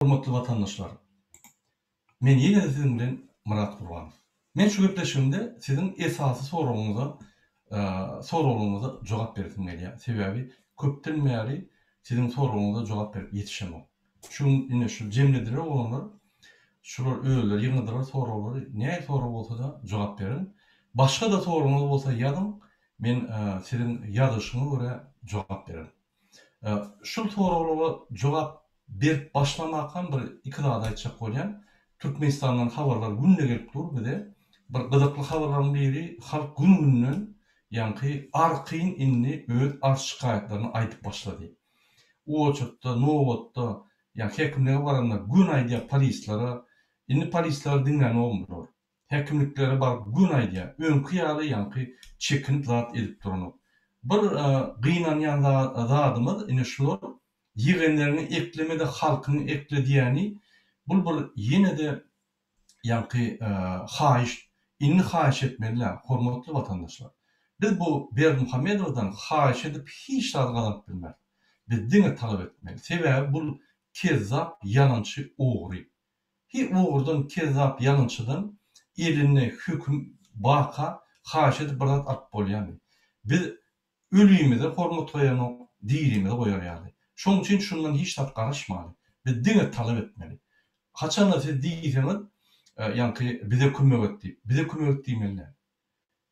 Hormatly vatandaşlar, men ýene sizin bilen Murat Gurbanow. Men şu gepleşigimde sizin esasy soragyňyza jogap berdim gelýär. Sebäbi köpden bäri sizin soragyňyza jogap berip ýetişemem. Şu jemledire olanlar, şular öýler, ýygynydylar soraglar, näme sorag bolsa da jogap berin. Başga da soragyňyz bolsa ýazyň, men sizin ýazyşyňyza görä jogap bererim. Şu soraglara jogap berip başlamakam bir iki dağda aýtjak bolýan. Türkmenistandan habarlar günde gelip dur, bide bir gyzykly habarlaryň biri halk gün-günden ýanky arkyn inni öz arşykaýatlaryny aýdyp başlady. Oçukda, Nowatda, ýa hekimlige baranda gün aýdýar polislara, inni polisler diňlen bolmur. Hekimliklere bar gün aýdýar, öňkü ýaly ýanky çekinip zat edip durany. Bir gynanýan zadymyz ine şular ýygenlerini eklemede halkyny eklediýäni, bul bir ýene de ýanky haýyş, inni haýyş etmeliler, hormatly vatandaşlar. Biz bu Berdimuhamedowdan haýyş edip hiç zat bilmez. Biz diňe talap etmeli. Sebäbi bul kezzap, ýalançy, ogry. Ogurdan, kezzap, ýalançydan eline hüküm baka haýyş edip bir zat alyp bolýar. Biz ölüýümizde hormat goýanok, dirimizi goýar ýaly. Şoň üçin şundan hiç zat garaşmaly. Biz diňe talap etmeli. Haçan da siz diýseniz, ýanky bize kömek etdi. Bize kömek etdiňler.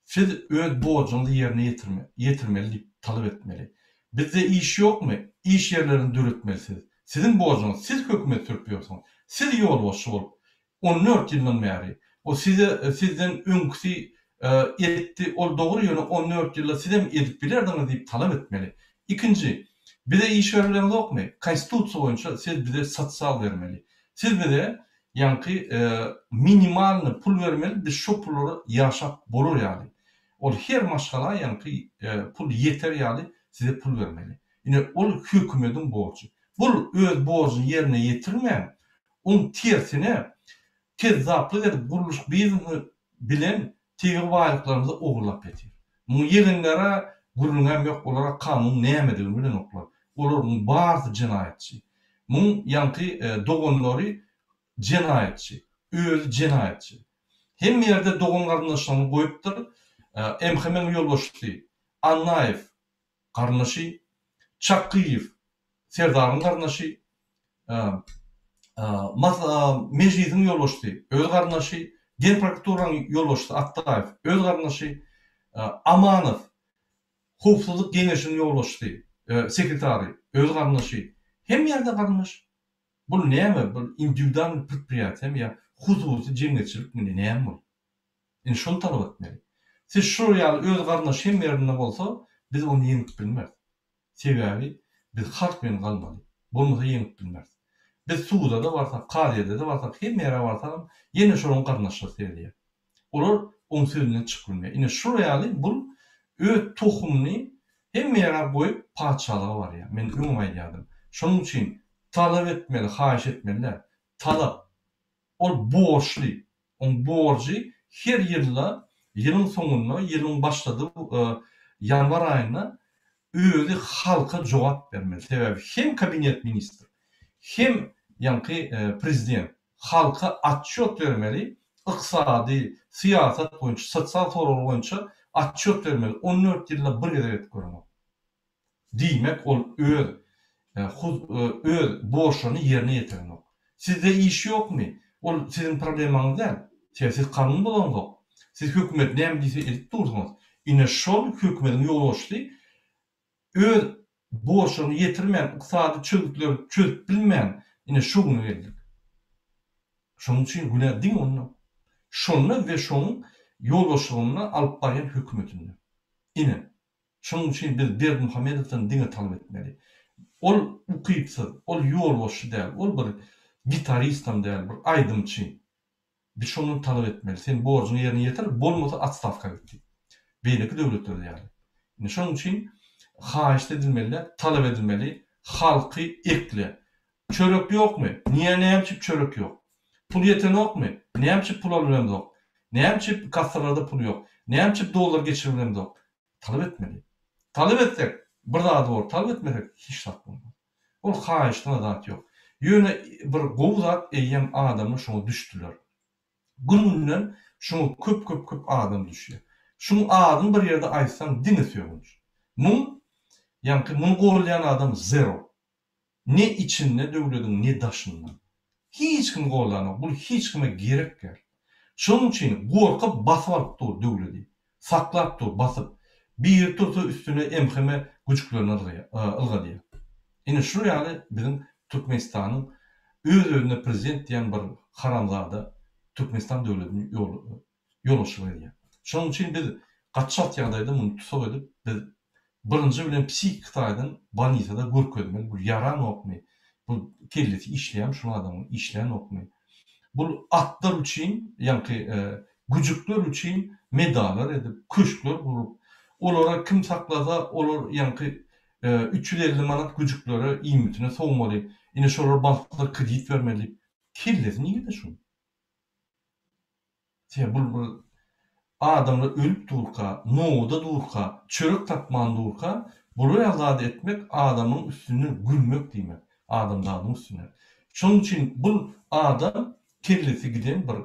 Siz öz borcuňyzy ýerine ýetirmeli diýip talap etmeli. Bizde iş ýokmy? İş ýerlerini döretmelisiniz. Sizin borcuňyz, siz hökümet türpýärsiňiz. Siz ýol başçy bolup 14 ýyldan bäri o sizden öňküsi etdi, ol dogry ýöne 14 ýylda siz hem edip bilerdiňiz diýip talap etmeli. İkinci, bize iş berýärler ýokmy? Konstitusiýa boýunça siz bize sosial bermeli. Siz bize ýanky minimalny pul bermeli, biz şu pullary ýaşap bolur ýaly. Ol her maşgala ýanky pul ýeter ýaly size pul bermeli. Ine ol hökümetiň borçy. Bul öz borcuny ýerine ýetirmän, on tersine kezzaplyk edip guruluş biznesi bilen tegi baýlyklarymyzy ogurlap ýetir. Bu ýegenlere gurulňan ýok, olara kanun nämedigini bilen oklar. Olaryň barçy jinayetçi. Bu ýanky dogonlary jinayetçi, öz jinayetçi. Hem ýerde dogon garyndaşlaryny goýupdyr. Emhemen ýolbaşçy Annaýew garyndaşy, Çakýew Serdaryň garyndaşy, Mejliziň ýolbaşçy, öz garyndaşy, Gen prokuraturaň ýolbaşçy Aktaýew, öz garyndaşy, Amanow Howpsuzlyk Geňeşiniň ýolbaşçy, sekretary, öz garyndaşy. Hem ýerde garyndaş. Bu näme? Bu individual предприятие ýa hususy jemgyýetçilik näme bu? Ine şonu talap etmeli. Siz şu ýaly öz garyndaş hem ýerinde bolsa, biz onu ýeňip bilmez. Sebäbi biz halk bilen galmaly. Bolmasa ýeňip bilmez. Biz suwda da barsak, karyada da barsak, hem ýere barsak, ýene şonuň garyndaşlary serýär. Olar oň sözünden çykyp bilmär. Ine şu ýaly bu öz tohumny hem ýere goýup paçalygy bar ýa. Men öňüme aýdýarym. Şonuň üçin talap etmeli, haýyş etmeliler. Talap. Ol borçly. On borçy her ýylda, ýylyň soňunda, ýylyň başlady ýanwar aýyna özü halka jogap bermeli. Sebäbi hem kabinet ministri, hem ýanky prezident halka atçot bermeli. Iqtisadi, siyasat boýunça, sosial soraglar boýunça atçot bermeli. 14 ýylda bir gede etip görmek. Diýmek ol öz borçlaryny ýerine ýetirmek. Sizde iş ýokmy? Ol sizin problemaňyz däl. Siz kanun bolanok. Siz hökümet näme diýse edip durýarsyňyz. Ine şol hökümetiň ýolbaşçy öz borçlaryny ýetirmän, iqtisady çözükleri çözüp bilmän, ine şunu geldik. Şonuň üçin günä diň onu. Şonu we şonuň ýolbaşçylygyny alyp barýan hökümetini. Ine şonuň üçin biz Berdimuhamedowdan diňe talap etmeli. Ol ukypsyz, ol ýolbaşçy däl, ol bir gitaristam däl, bir aýdymçy. Biz şonu talap etmeli. Sen borcuny ýerine ýetir, bolmasa atstavka gitdi. Beýleki döwletler ýaly. Ine şonuň üçin haýyş edilmeli, talap edilmeli, halky ekle. Çörek ýokmy? Niýe näme çörek ýok? Pul ýetenokmy? Näme pul alýan ýok? Näme kassalarda pul ýok? Näme dollar geçirilen ýok? Talap etmeli. Talap etsek bir zat bor, talap etmesek hiç zat bolmaz. Ol haýyşdan zat ýok. Ýöne bir gowzat eýýän adamy şoňa düşdüler. Gününden şoňa köp adam düşýär. Şu adam bir ýerde aýtsaň diňe söýgünç. Muň ýa-ni muny gowlaýan adam zero. Ne içinde döwlediň, ne daşyndan. Hiç kim gowlanok, bu hiç kime gerek gel. Şonuň üçin gorkup basyp alyp dur döwledi. Saklap dur, basyp. Bir tursa üstüne emheme güçlerini ılgadyr. Ine şu ýaly biziň Türkmenistanyň öz-özüne prezident diýen bir haramzada Türkmenistan döwletiniň ýoluşy berýär. Şonuň üçin biz gaçşat ýagdaýda muny tutsak edip, biz birinji bilen psihik taýdan bolnisada görkezmeli, bu yaran okmy, bu kellesi işleýän şu adamyň işleýän okmy. Bu atlar üçin, ýa-ni güjükler üçin medallar edip, köşkler gurup, olara kim saklasa, olar ýa-ni 350 manat güjüklere iýmitine sowmaly. Ine şolar banklar kredit bermeli. Kellesi niýe de şu? Bu adamlar ölüp durka, noğda durka, çörek tapman durka, bunu azad etmek adamın üstüne gülmek demek. Adamların üstüne. Şonuň üçin bu adam kellesi giden bir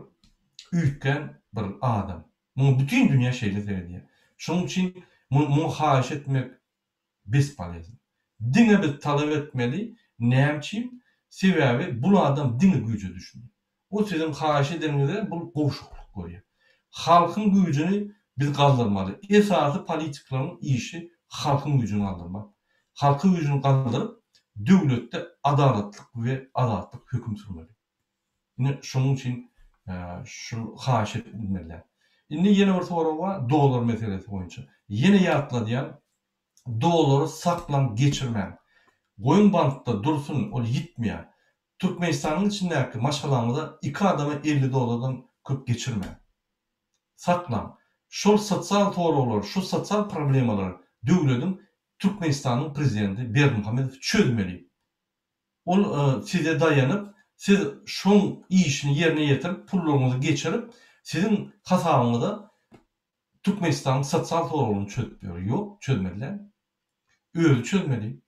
üýtgen bir adam. Muny bütün dünýä şeýle serediýär. Şonuň üçin muny haýyş etmek bespalyazm. Diňe biz talap etmeli. Näçin? Sebäbi bu adam diňe güýje düşmüyor. O sizin haýyş edeninize bu gowşukluk görýär. Halkın güýjüni biz galdyrmaly. Esasy politiklaryň işi halkın güýjüni galdyrmak. Halkın güýjüni galdyryp döwletde adalatlyk we azatlyk höküm sürmeli. Ine şonuň üçin şu haýyş etmeliler. Indi ýene bir soraw bar, dolar meselesi boýunça. Ýene ýatladýan dolary saklan geçirmän. Goýun bankda dursun, ol gitmeýär. Türkmenistanyň içindäki maşgalamyzda 2 adama 50 dolardan köp geçirmän. Saklan. Şol sosial sorawlar, şu sosial problemalar döwletiň Türkmenistanyň prezidenti Berdimuhammedow çözmeli. Ol size daýanyp, siz şoň işini ýerine ýetirip, pullaryňyzy geçirip, sizin hasabyňyzda Türkmenistanyň sosial sorawlaryny çözüp berýär. Ýok, çözmediler. Özü çözmeli.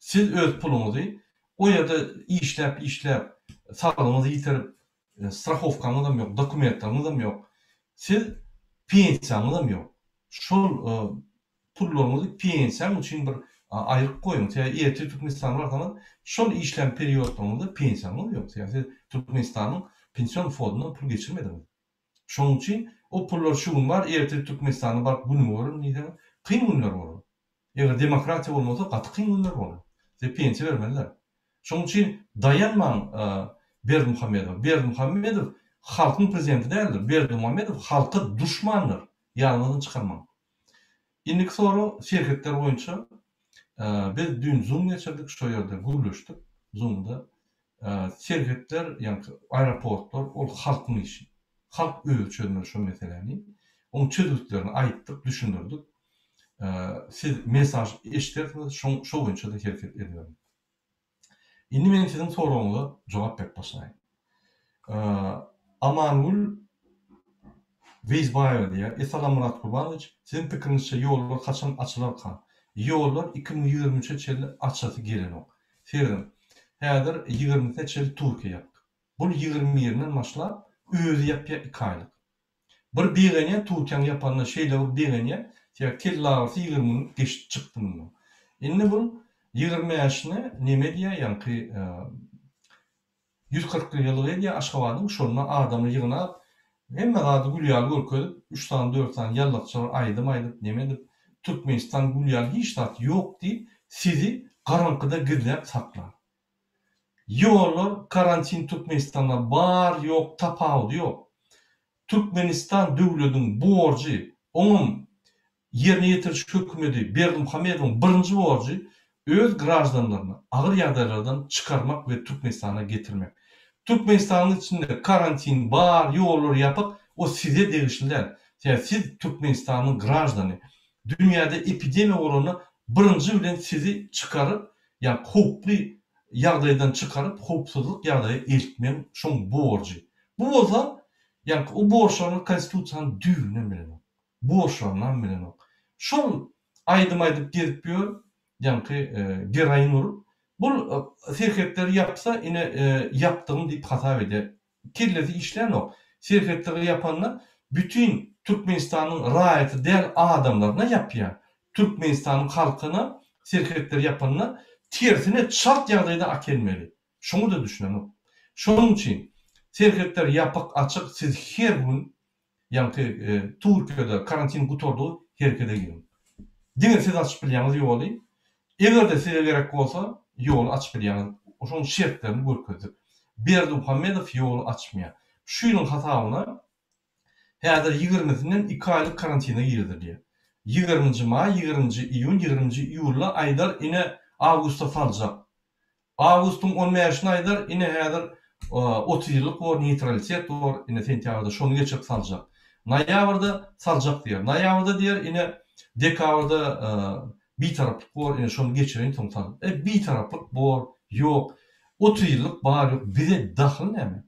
Siz öz puluňyzy o ýerde işläp, saglygyňyzy ýitirip, strahowkaňyz da ýok, dokumentlaryňyz da ýok. Siz pensiýaňyz da ýok. Şol pullaryňyzy pensiýaň üçin bir aýryp goýun. Ýa-ni Türkmenistan barkany şol işlem periodlarynda pensiýaňyz ýok. Siz Türkmenistanyň pensiýon fondundan pul geçirmediniz. Şonuň üçin o pullar şu gün bar, ýa-ni Türkmenistanyň bark günü bolar, niýe? Kyn günler bolar. Eger demokratiýa bolmasa, gaty kyn günler bolar. Siz pensiýa bermeliler. Şonuň üçin dayanmaň Berdimuhammedow halkyň prezidenti däldir. Berdimuhammedow halka düşmandyr. Ýalňyzdan çykarmaň. Indiki soraw şerhetler boýunça biz dün Zoom geçirdik, şu ýerde gürleşdik. Zoom'da şerhetler, ýa-ni aeroportlar, ol halkyň işi. Halk özü çözmeli şu meseleni. Onu çözüldüklerini aýtdyk, düşündirdik. Siz mesaj eşitdiňiz, şo boýunça da hereket ediyorum. Indi men siziň sorawyňyza jogap berip başlaýyn. Amangul Weizbaýew diýär. Esalam Murat Gurbanoviç, siziň pikirinizçe ýollar kaçan açylarka? Ýollar 2023-nji ýylda açasy gelenok. Serdim. Häzir 20-nji ýyl Türkiýe ýapdy. Bu 20-den başlap özü ýapýar 2 aýlyk. Bir beýgeniýe Türkiýanyň ýapanyna şeýle bir beýgeniýe, kelläwisi 20 gün geçip çykdy bundan. Indi bu 20 ýaşyny neme diýär? Ýa-ni 140 ýyllyk diýär Aşgabatyň şoluna adamy ýygnap, hemme zady gülýal görkezip 3 tane 4 tane ýallakçylar aýdyp neme edip Türkmenistan gülýal hiç tat ýok diýip sizi garankyda gizläp saklar. Ýollar karantin Türkmenistanda bar ýok, tapawdy ýok. Türkmenistan döwletiň borjy, onuň ýerine ýetiriş hökümeti Berdimuhammedowyň birinji borjy öz graždanlaryny agyr ýagdaýlardan çykarmak we Türkmenistana getirmek. Türkmenistanyň içinde karantin bar, ýollar ýapyp, o size degişler. Siz Türkmenistanyň graždany, dünýäde epidemiýa bolany birinji bilen sizi çykaryp, ýa howply ýagdaýdan çykaryp, howpsuzlyk ýagdaýy eltmek şoň borjy. Bu bolsa, ýa o borçlaryny konstitusiýanyň düýrüne bilen. Borçlaryny bilen. Şol aýdym gezip ýör, ýa-ni geraýin urup, Bu şirketler yapsa yine yaptığım deyip hata eder. Kirleti işleyen o. Şirketleri yapanlar bütün Türkmenistan'ın rahatı değer adamlarına yapıyor. Türkmenistan'ın halkına şirketler yapanlar tersine şart yağdayda akelmeli. Şunu da düşünün o. Şunun için şirketler yapık açık siz her gün yani Türkiye'de karantin kutorduğu herkese girin. Dine siz açıp bilýäňiz ýoly. Eger de size gerek bolsa ýol açyp bilýäňiz. Oşoň şertlerini görkezip. Berdi Muhammedow ýol açmýar. Şu ýylyň hasabyna häzir 20-sinden 2 aýlyk karantina girdi. 20-nji may, 20-nji iýun, 20-nji iýulla aýdar ine awgustda saljak. Awgustyň 15-nji aýdar ine häzir 30 ýyllyk bor neutralitet bor, ine sentýabrda şonu geçip saljak. Noýabrda saljak diýer. Noýabrda diýer ine dekabrda bir taraflık bor, ine şonu geçiren soň saljak. Bir taraflyk bor, ýok. 30 ýyllyk bar ýok, bize dahyl näme?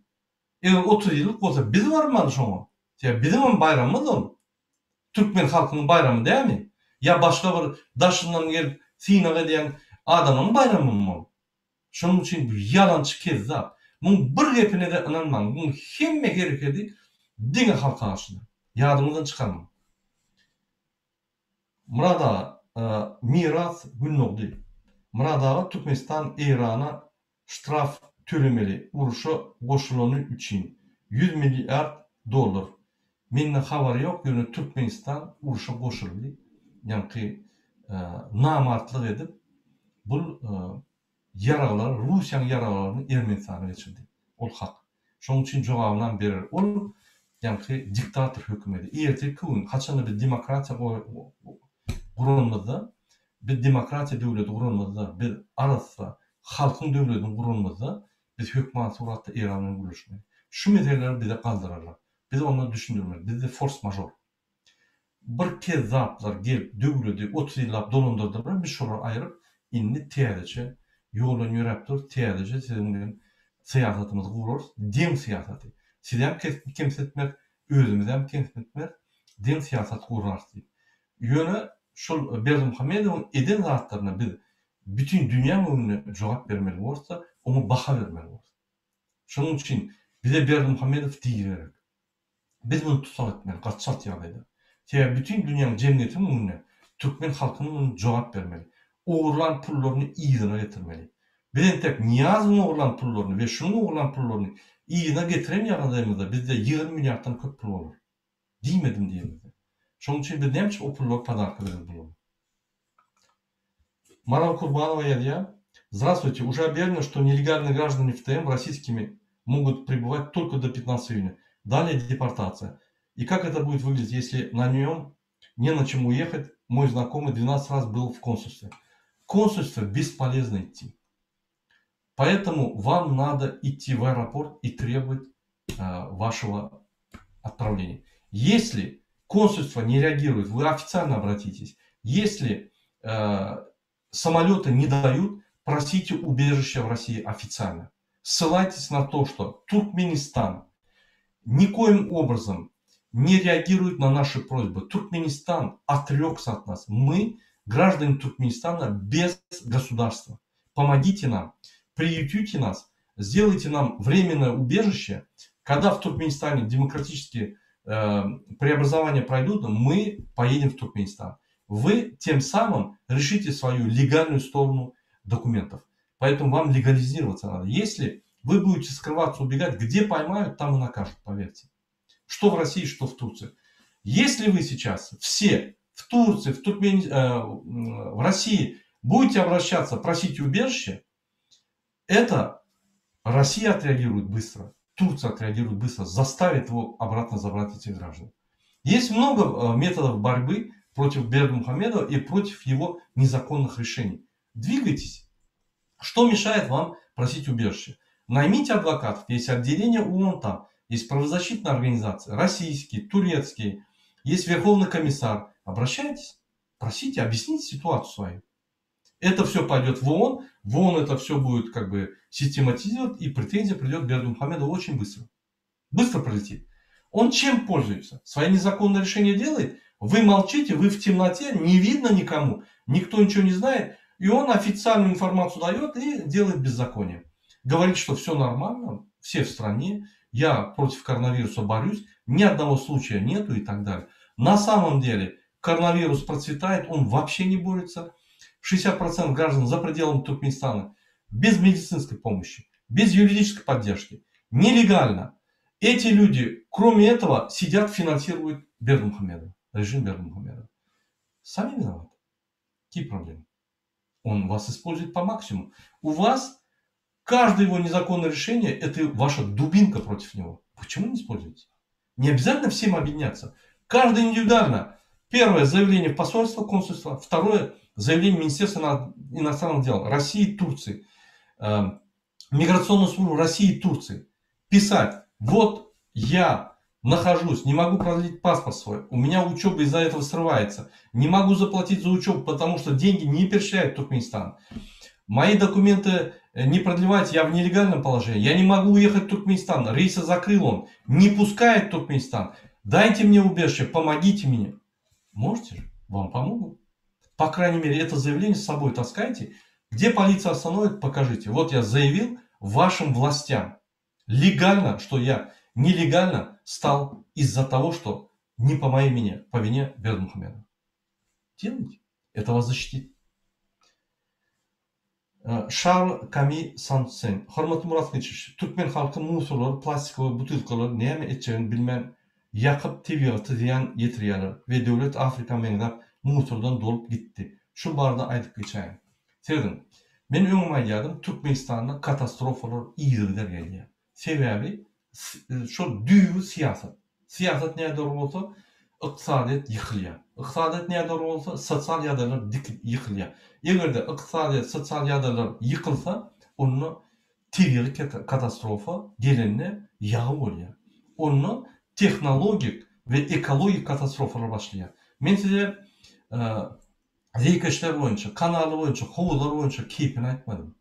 Eger 30 ýyllyk bolsa biz barmady şoňa. Bizim bayramymyz ol. Türkmen halkynyň bayramy dälmi? Ya başga bir daşyndan gelip Sinaga diýen adamyň bayramy ol. Şonuň üçin bu ýalançy kezzap. Muň bir gepine de inanmaň. Muň hemme gerekedi diňe halka aşdy. Ýadymyzdan çykarmaň. Murad ağa, miras Gülnogdy. Murad ağa Türkmenistan Irana ştraf tölemeli uruşa goşulany üçin 100 milliard dollar. Mende habary ýok, ýöne Türkmenistan uruşa goşuldy. Ýani namartlyk edip bu yaralar, Rusiýanyň yaralaryny Ermenistana geçirdi. Ol hak. Şoň üçin jogabyny berer. Ol ýani diktator hökümeti. Erteki gün haçan bir demokratiya gurulmazda, bir demokratiya döwleti gurulmazda, bir arasda halkyň döwletini gurulmazda biz hökümet suratda Iranyň guruluşyny. Şu meseleleri bize galdyrarlar. Biz onu düşündürmeli. Bizde force majeure. Bir kez zatlar gelip döwleti 30 ýyllap dolandyrdylar, biz şoları aýryp indi täzeçe ýolun ýöräpdir, täzeçe sizin bilen syýasatymyzy gurarys, diň syýasaty. Siz hem kemsetmek, özümiz hem kemsetmek, diň syýasaty gurarys diýip. Ýöne şol Berdi Muhammedowyň eden zatlaryna biz bütün dünýä öňünde jogap bermeli bolsa, onu baha bermeli bolsa. Şonuň üçin bize Berdi Muhammedow diýerek. Biz bunu tutsak etmeli, gaçsat ýagdaýda. Bütün dünýäniň jemgyýetiniň öňünde Türkmen halkynyň jogap bermeli. Oğurlan pullaryny ýygyna getirmeli. Bilen tek Niyazowyň oğurlan pullaryny we şunuň oğurlan pullaryny ýygyna getiremýärdigimizde bizde 20 milliarddan köp pul bolar. Diýmedim diýelim. Şonuň üçin biz näme o pullar padarka berip Марал Курбанова ядья. Здравствуйте. Уже объявлено, что нелегальные граждане ФТМ российскими могут пребывать только до 15 июня. Далее депортация. И как это будет выглядеть, если на нем не на чем уехать? Мой знакомый 12 раз был в консульстве. В консульстве бесполезно идти. Поэтому вам надо идти в аэропорт и требовать вашего отправления. Если консульство не реагирует, вы официально обратитесь. Если самолеты не дают, просите убежище в России официально. Ссылайтесь на то, что Туркменистан никоим образом не реагирует на наши просьбы. Туркменистан отрекся от нас. Мы, граждане Туркменистана, без государства. Помогите нам, приютите нас, сделайте нам временное убежище. Когда в Туркменистане демократические преобразования пройдут, мы поедем в Туркменистан. Вы тем самым решите свою легальную сторону документов. Поэтому вам легализироваться надо. Если вы будете скрываться, убегать, где поймают, там и накажут, поверьте. Что в России, что в Турции. Если вы сейчас все в Турции, в России будете обращаться, просить убежище, это Россия отреагирует быстро, Турция отреагирует быстро, заставит его обратно забрать этих граждан. Есть много методов борьбы против Берди Мухаммедова и против его незаконных решений. Двигайтесь. Что мешает вам просить убежище? Наймите адвокатов. Есть отделение ООН там. Есть правозащитные организации. Российские, турецкие. Есть Верховный комиссар. Обращайтесь. Просите, объясните ситуацию свою. Это все пойдет в ООН. В ООН это все будет как бы систематизировать. И претензия придет к Берди Мухаммедову очень быстро. Быстро пролетит. Он чем пользуется? Свои незаконные решения делает? Вы молчите, вы в темноте, не видно никому, никто ничего не знает. И он официальную информацию дает и делает беззаконие. Говорит, что все нормально, все в стране, я против коронавируса борюсь, ни одного случая нету и так далее. На самом деле коронавирус процветает, он вообще не борется. 60% граждан за пределами Туркменистана без медицинской помощи, без юридической поддержки, нелегально. Эти люди, кроме этого, сидят, финансируют Бердымухамедова, режим Бердымухамедова. Сами виноваты. Какие проблемы? Он вас использует по максимуму. У вас каждое его незаконное решение – это ваша дубинка против него. Почему не используете? Не обязательно всем объединяться. Каждый индивидуально. Первое – заявление в посольство, консульство. Второе – заявление Министерства иностранных дел России и Турции. Миграционную службу России и Турции. Писать: вот я нахожусь, не могу продлить паспорт свой, у меня учеба из-за этого срывается, не могу заплатить за учебу, потому что деньги не перечисляют в Туркменистан. Мои документы не продлевать, я в нелегальном положении, я не могу уехать в Туркменистан, рейсы закрыл он, не пускает в Туркменистан. Дайте мне убежище, помогите мне. Можете же, вам помогут. По крайней мере, это заявление с собой таскайте. Где полиция остановит, покажите. Вот я заявил вашим властям легально, что я нелегально стал из-за того, что не по моей вине, по вине Бердымухамедова. Делайте. Это вас защитит. Шарл Ками Сансен. Hormatly Murat Geçiş. Türkmen halkı musurlar, plastik butulkalar näme etjegini bilmän yakıp tabiaty ziyan yetirýärler we döwlet Afrika meňzap musurdan dolup gitdi. Şu barada aýdyp geçäýin. Sevdim. Men öňüme aýdym, Türkmenistanda katastrofalar ýygylar gelýär. Sebebi şu düýgü siýasat. Siýasat näde bolsa, ykdysadyýat ýykylýar. Ykdysadyýat näde bolsa, sosial ýagdaýlar ýykylýar. Egerde ykdysadyýat, sosial ýagdaýlar ýykylsa, onu tabii katastrofa gelenine ýagy bolýar. Onu texnologik ve ekologik katastrofalar başlaýar. Men size zeykeşler boýunça, kanaly boýunça, howalar boýunça kepini aýtmadym.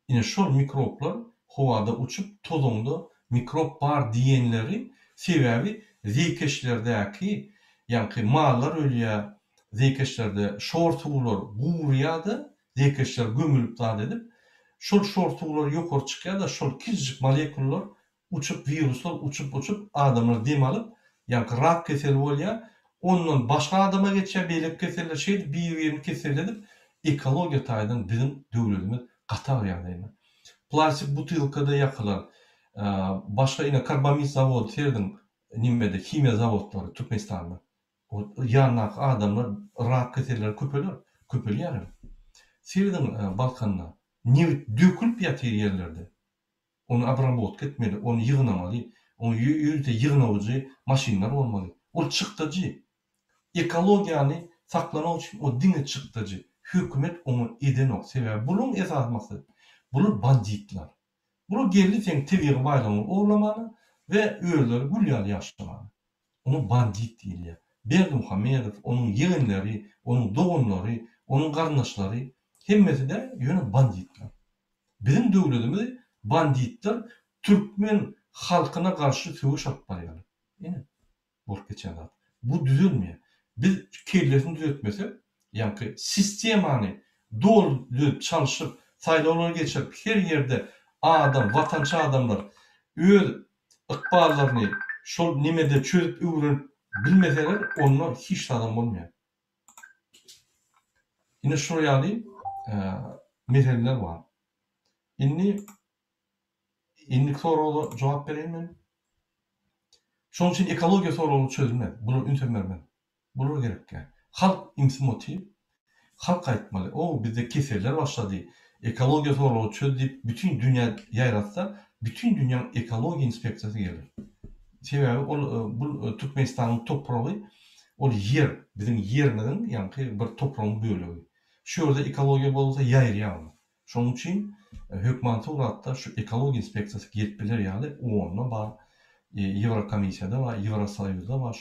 Ine şol mikroplar howada uçup tozoňda mikrop bar diýenleri sebebi zeykeşlerdäki, ýani mallar ölýär, zeykeşlerde şor suwlar gurýardy, zeykeşler gömülüp zat edip, şol şor suwlar ýokary çykýar-da şol kiçik molekullar uçup, viruslar uçup adamlar dem alıp, ýani rak keseli bolýar, ondan başga adama geçýär, beýlek keseller şeýle bir-birini keselledip ekologiýa taýdan bizim döwletimiz gatar ýagdaýda. Plastik butylkada ýakylar, başga ine karbamid zawody serdim nimede kimya zawodlary Türkmenistanda. O ýanyk adamlar rak keselleri köpelýär. Serdim Balkanda neft dökülüp ýatyr ýerlerde. Onu abrabotka etmeli, onu ýygnamaly, onu ýürüte ýygnawjy maşinlar bolmaly. O çykdyjy. Ekologiýany saklamak üçin o diňe çykdyjy. Hökümet onu edenok. Sebebi bunun esas maksadı. Bular banditlar. Bular geldi seň tebigy baýlanyny oğurlamany we öýleri gülýär ýaşdamany. Onu bandit diýilýär. Berdimuhamedow, onun yegenleri, onun doganlary, onun garnaşlary hemmesi de ýöne banditlar. Bizim döwletimiz banditler Türkmen halkyna karşı söwüş alyp barýar. Ene bolup geçen zat. Bu düzelmeýär. Biz kellesini düzeltmesek, ýani sistemany dolup çalışyp, saýlawlar geçirip her ýerde adam, watançy adamlar öz ykballaryny şol nimede çözüp öwrenip bilmeseler, onlar hiç adam bolmaýar. Ine şu ýaly meseleler bar. Indi soragy jogap bereyinmi? Şoň üçin ekologiýa soragy çözülmez. Bular ünsemermen. Bular gerekkä. Halk imsimotiv, halk aýtmaly. O bizde keseller başlady. Ekologiýa soragy çözüp bütün dünýä ýaýratsa, bütün dünýäň ekologiýa inspeksiýasy gelir. Sebebi bu Türkmenistanyň topragy, ol yer, bizim ýerimiziň, ýani bir topragyň bölegi. Şu ýerde ekologiýa bolsa ýaýrýar. Şoň üçin hökümet uratda şu ekologiýa inspeksiýasy gelip biler ýaly, onu bar Ýewrokomissiýada we Ýewrosoýuzda bar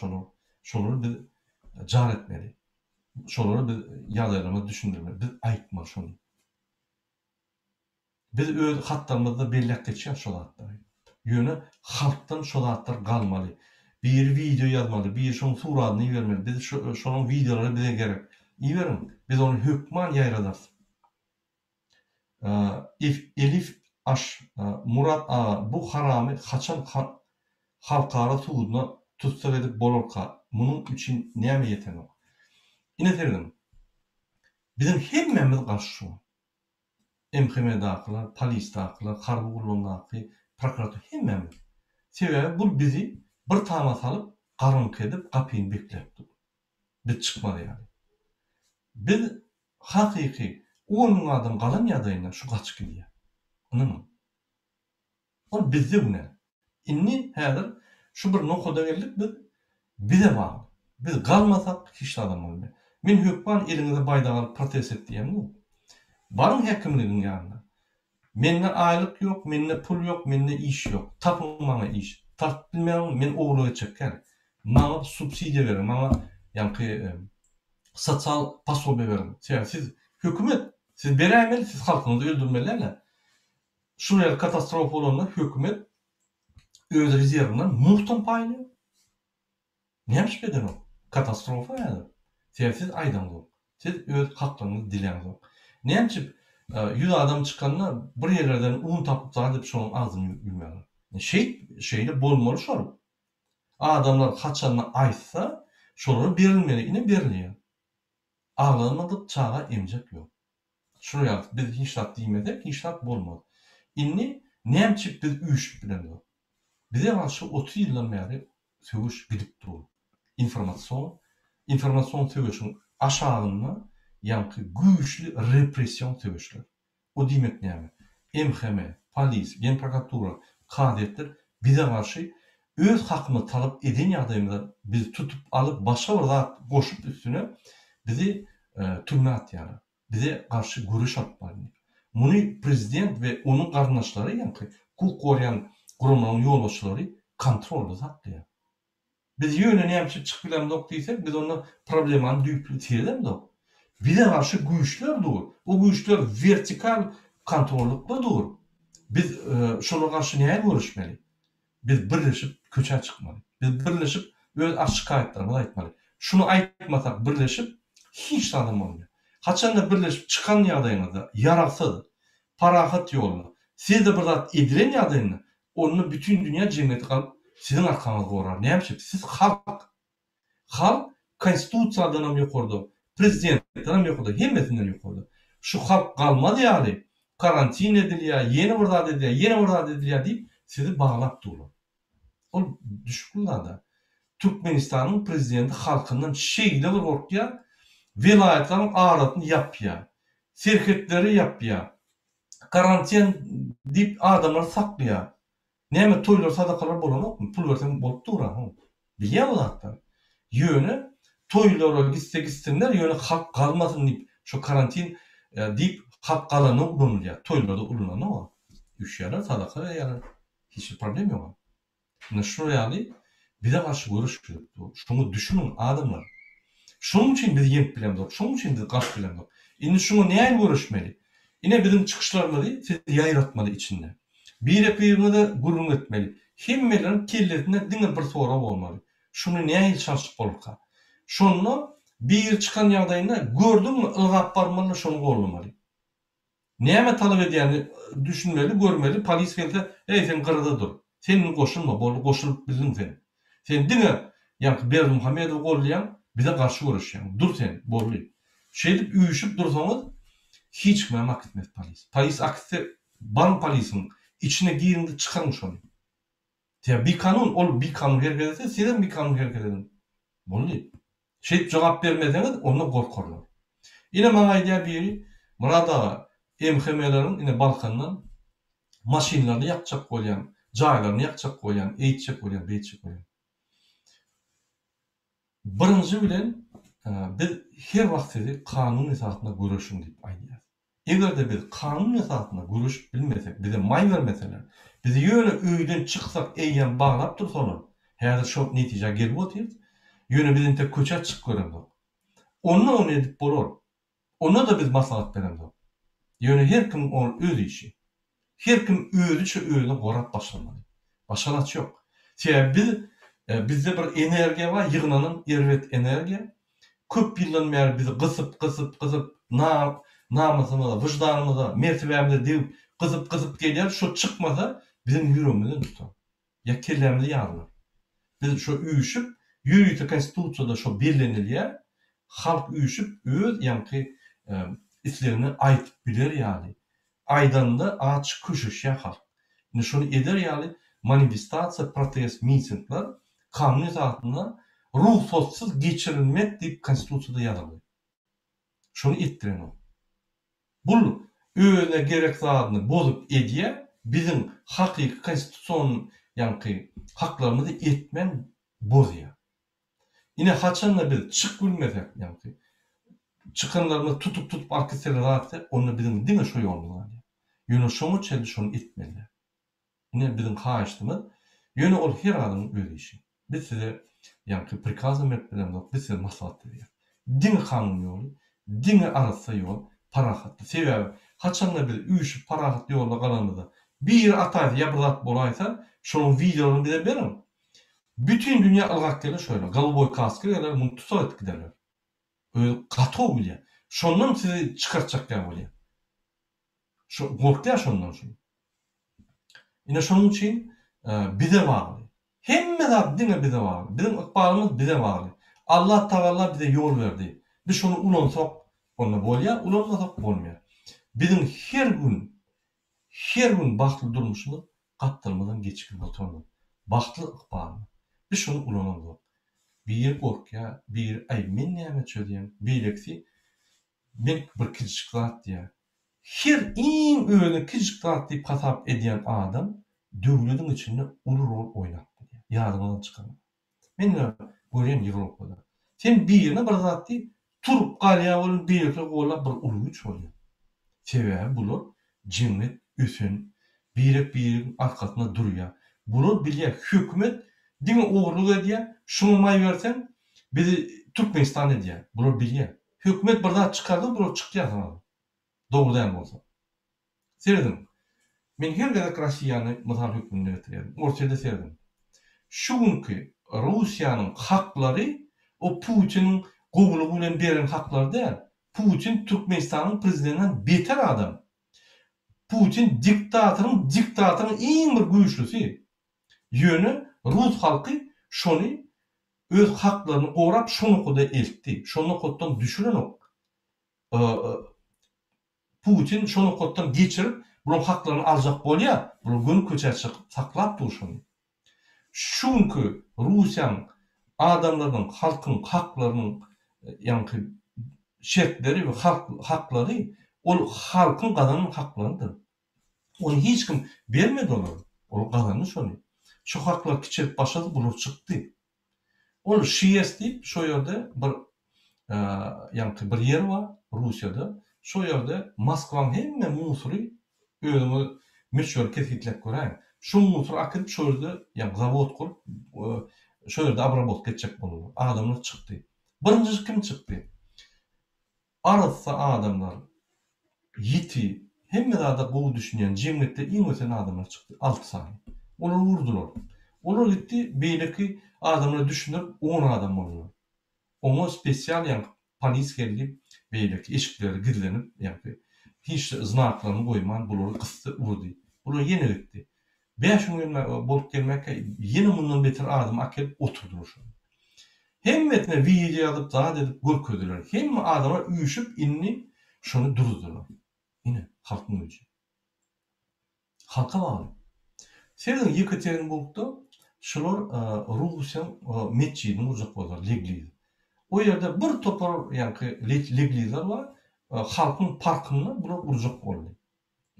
şolary biz jar etmeli. Şolary biz ýagdaýlarymyzy düşündirmeli. Biz aýtmaly şonu. Biz öz hatlarymyzda belläp geçýär şol hatlar. Ýöne halkdan şol hatlar galmaly. Bir video ýazmaly, bir şoň suratyny bermeli. Biz şonuň videolary bize gerek. Iýerin, biz onu hökman ýaýradar. Elif Aş, Murat Ağa bu haramy haçan halkara suuduna tutsak edip bolorka. Bunun için näme ýetenok? Ine terdim. Bizim hemmemiz garşy. MHM daqylar, polis daqylar, harby gullun daqy, prokurator hemmemiz. Sebebi bu bizi bir tama salyp, garynky edip, gapyny beklepdi. Biz çıkmady ýaly. Biz hakyky 10 000 adam galan ýagdaýynda şu gaçyk gidýär. Anladın? Ol bizde bu ne? Inni häzir şu bir nokoda geldik biz bize bağlı. Biz galmasak hiç adam olmuyor. Men hökman elinize baydagal protest etdiýem bu. Barın hekimligin ýanynda. Menne aýlyk ýok, menne pul ýok, menne iş ýok. Tapyň maňa iş. Tap bilmem men ogluga çekýär. Maňa subsidiýa berin, maňa ýa-ni sosial pasobe berin. Siz hökümet, siz berämeli, siz halkyňyzy öldürmeli. Şuraya katastrofa bolanda hökümet öz rezerwinden muhtan paýlıyor. Nämiş beden o? Katastrofa ýa-ni. Siz aýdan bol. Siz öz hakyňyzy dileňiz o. Nämiş 100 adam çıkanına bir yerlerden un tapıp zadip şonun ağzını yürmeli. Şeyle bolmalı şoru. Adamlar haçanına aýtsa, şoları berilmeli, ine beriliyor. Ağlamadık çağa emjek yok. Şuraya biz hiçlat diýmesek, hiçlat bolmaz. Inni näçip biz üýüşüp bilen o. Bize garşy 30 ýyldan beri söwüş gidip durur. Informasiýon söwüşüň aşagyna ýa-ni güýçli repressiýon söwüşler. O diýmek näme? MHM, polis, gen prokuratura, kadetler bize garşy öz hakyny talap eden ýagdaýynda bizi tutup alyp başga bir zat goşup üstüne bizi türme atýar. Bize garşy görüş alyp barýar. Muny prezident we onuň garnaşlary ýa-ni hukuk gorýan gurumlaryň ýolbaşçylary kontrolda saklaýar. Biz ýöne näme çykyp bilemdok diýsek, biz onda problemany düýpli tiýelemdok. Bize garşy güýçler dur. O güýçler vertikal kontrollukda dur. Biz şolara garşy näme görüşmeli? Biz birleşip köçe çıkmaly. Biz birleşip öz açyk aýtlarymyzy aýtmaly. Şunu aýtmasak birleşip hiç adam bolmaýar. Haçanda birleşip çıkan ýagdaýynda yaraksız, parahat ýoluna, siz de bir zat edilen ýagdaýynda onu bütün dünya cemiyeti kalıp sizin arkanızda uğrar. Näme? Siz halk. Halk konstitusiýadan hem ýokurdy, prezidentden hem ýokurdy, hemmesinden ýokurdy. Şu halk galmady ýaly, karantin edilýär, ýene bir zat edilýär, ýene bir zat edilýär diýip sizi baglap durlar. Ol düşkünlerde Türkmenistanyň prezidenti halkyndan şeýle bir gorkýar, vilayatlanyň aratyny ýapýar, serhetleri ýapýar, karantin diýip adamlar saklaýar. Näme toýlar sadakalar bolanokmy? Pul bersen bolup durar. Bilýär zatlar. Ýöne toýlara gitsinler, ýöne halk galmasyn diýip şu karantin diýip halk galany ulanýar. Toýlarda ulanýar. Üşýärler, sadaka berýärler. Hiç problem ýok. Näme şu ýaly bize garşy görüş beripdi. Şunu düşünün adamlar. Şunun için biz ýep bilemdik. Şunun için biz garşy bilemdik. Indi şunu näme görüşmeli? Ine bizim çıkışlarymyzy siz ýaýratmaly içinde. Bir-birine de gurrun etmeli. Hemmelerin kelletine diňe bir sora bolmaly. Şunu näme çalışyp bolka? Şonu bir çıkan ýagdaýynda gördüňmi ylgap barmaly, şonu gollamaly. Näme talap edýäni düşünmeli, görmeli. Polis gelse, "Ey sen gyrda dur. Senin goşulma, bolu goşulyp bildin sen. Sen diňe ýa-ni Berdi Muhammedow gollaýan, bize garşy görüşýän. Dur sen, bolly." Şeýdip üýüşüp dursaňyz hiç kim emak etmez polis. Polis aksine ban polisin içine girindi çıkarmış onu. Ya bir kanun, ol bir kanun hareket etse, sizden bir kanun hareket edin. Bolly. Jogap bermeseniz ondan gorkarlar. Ine maňa aýdýar biri, Murat MHM'lerin ine Balkandan maşinlaryny ýakjak bolýan, jaýlaryny ýakjak bolýan, eýtjek bolýan, beýtjek bolýan. Birinji bilen biz her wagt sizi kanun esasında görüşün diýip aýdýar. Eger de biz kanun esasında görüşüp bilmesek, bize may vermeseler, biz ýöne öýden çyksak eýen baglap dursalar, häzir şo netije gelip otyrys. Ýöne bizim tek köçe çyk görendik. Onu edip bolar. Ona da biz maslahat berendik. Ýöne her kim onun öz işi. Her kim özü şu özüne gorap başlamaly. Başalaç ýok. Bizde bir energiýa var, ýygnanan erwet energiýa. Köp ýyldan beri bizi gysyp namusymyza, wyjdanymyza, mertebemize degip gyzyp gelýär, şo çykmasa bizim ýüregimizden tutar. Ya kellerimizi ýarylar. Biz şo üýüşip, ýürüýte konstitusiýada şo bellenilýär, halk üýüşip öz ýanky islerini aýtyp biler ýaly. Aýdanda açyk köşeşýär halk. Indi şonu eder ýaly manifestasiýa, protest, mitingler kanun zatynda ruhsatsız geçirilmek diýip konstitusiýada ýazyldy. Şonu etdiren o. Bul özüne gerek zadyny bozup edýär, bizim hakyky konstitusiýanyň ýanky haklarymyzy etmen bozýar. Ine haçanda biz çık bilmesek ýanky çıkanlarını tutup arkasına rahatsa onu bizim dine şo ýolundan. Ýöne şoňa çeldi şonu etmeli. Ine bizim haýyşdymyz ýöne ol her adam öz işi. Biz size ýanky prikaz etmeliňiz, biz size maslahat berýär. Dine kanun ýoly, dine arasy ýol parahatly. Sebäbi haçanda biz üýüşip parahatly ýolda galanmyza bir ataýy ýabrdat bolaýsa şonuň videolaryny bize berin. Bütün dünya ılgak gelir şöyle. Golubay kaskı gelir, bunu tutar giderler. Öyle katı bilýär. Şondan sizi çıkartacak diye bilýär. Şu gorkýar şondan şunu. Ine şonun için bize bagly. Hemme zat dine bize bagly. Bizim ykbalymyz bize bagly. Allah Taala bize yol berdi. Biz şonu ulansak onda bolýar, ulanmasak bolmaýar. Bizim her gün bagtly durmuşymyz gatdyrmadan geçip oturmaly. Bagtly ykbaly. Biz şonu ulanalım. Bir gorkya, bir ay men näme çödýän, beýlekdi. Men bir kiçiklat diýär. Her iň öňe kiçiklat diýip hasap edýän adam döwletiň içinde uly rol oýnapdy. Ýadymdan çykan. Men görýän Ýewropada. Sen bir ýerine bir zat diýip turup galýa bolup beýlekde gollap bir uly güç bolýar. Sebäbi bular jemgyýet üsün bir arkasyna durýar. Bular bilýär hökümet dine oğurluk edýär, şunu may bersen bizi Türkmenistan edýär. Bular bilýär. Hökümet bir zat çykardy, bular çykýar sana. Dogrudan bolsa. Serdim. Men her gezek Russiýany mysal hökmünde getirýär. Orçada serdim. Şu günkü Russiýanyň haklary o Putinin gowlugy bilen beren haklary däl. Putin Türkmenistanyň prezidentinden beter adam. Putin diktatoryň iň bir güýçlüsi. Ýöne Rus halky şonu öz haklaryny gowrap şonu koda eltdi. Şonu koddan düşüren ok. Putin şonu koddan geçirip bu haklaryny aljak bolýar. Bu gün köçe çykyp saklap durşuny. Şunky Russiýanyň adamlarynyň, halkyň haklarynyň ýanky şertleri we haklary ol halkyň gazanyň haklarydyr. Onu hiç kim bermedi olar. Ol gazandy şonu. Şu haklar kiçilip başladı, bular çykdy. Ol Şies diýip şo ýerde bir ýanky bir yer bar Russiýada. Şo ýerde Moskwanyň hemme musury özüňi meşhur kesgitlep görän. Şu musur akyp şo ýerde ýa zavod kurup şo ýerde abrabot geçecek bolýar. Adamlar çykdy. Birinji kim çykdy? Arasy adamlar ýiti hemme zada gowy düşünýän jemgyýetde iň ösen adamlar çykdy. 6 sany. Olar vurdular. Olar gitdi, beýleki adamlar düşünüp 10 adam bolýar. Oňa spesial ýa polis gelip beýleki eşikleri gizlenip ýa-da hiç znaklaryny goýman bulary gysdy urdy. Bular ýene gitdi. 5 gün bolup gelmekde ýene mundan beter adam akyp oturdular. Hemmetine video alıp daha edip görkezdiler. Hemme adamlar üýüşüp inni şonu durdular. Ine halkyň güýçi. Halka bagly. Serden Yekaterinburgda şolar Russiýanyň mesçidini urjak bolýar, Legliz. O ýerde bir topar ýanky Leglizler bar, halkyň parkyna bular urjak boldy.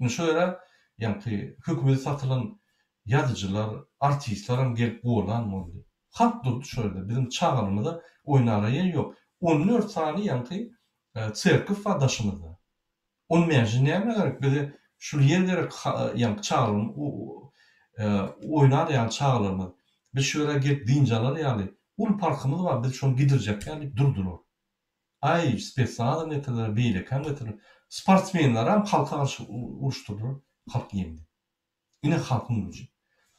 Şo ýere ýanky hökümet satylan ýazyjylar, artistler gelip bolan boldy. Halk durdu şöyle, bizim çağrımızda oynara yer yok. 14 sani ýanky çerkif adaşymyzda. On mejine näme gerek? Bize şu yerlere ýanky çağrym oynar ýa çağrymyz. Biz şöyle gelip dinjalar ýaly. Ul parkymyz bar, biz şonu gidirjek ýaly durdular. Ay spesial neteler beýle kangetler. Sportsmenler hem halka garşy uruşdurdular. Halk ýendi. Ine halkyň güýçi.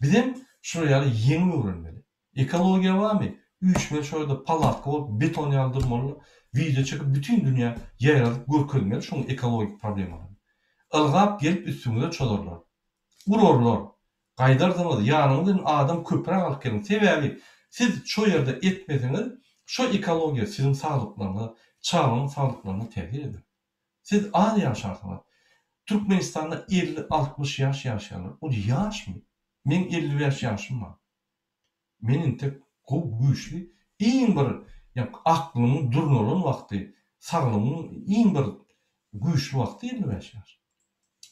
Bizim şu ýaly ýeňi öwrenmeli. Ekologiýa barmy? Üýçme şöyle palatka bolup beton ýaldyrmaly. video çekip bütün dünya yayralıp görkezmeli şoň ekologik problemleri. Ilgap gelip üstüňize çözerler. Urarlar. Gaýdardyňyz ýanymyzdan adam köpürak alyp gelin. Sebäbi siz şo ýerde etmesiňiz, şo ekologiýa siziň saglyklaryňyza, çağanyň saglyklaryna täsir eder. Siz az ýaşarsyňyz. Türkmenistanda 50-60 ýaş ýaşaýarlar. O ýaşmy? Men 55 ýaşym bar. Menin tek gowy güýçli, iň bir aklymyň durnalan wagty, saglymyň iň bir güýçli wagty 55 ýaş.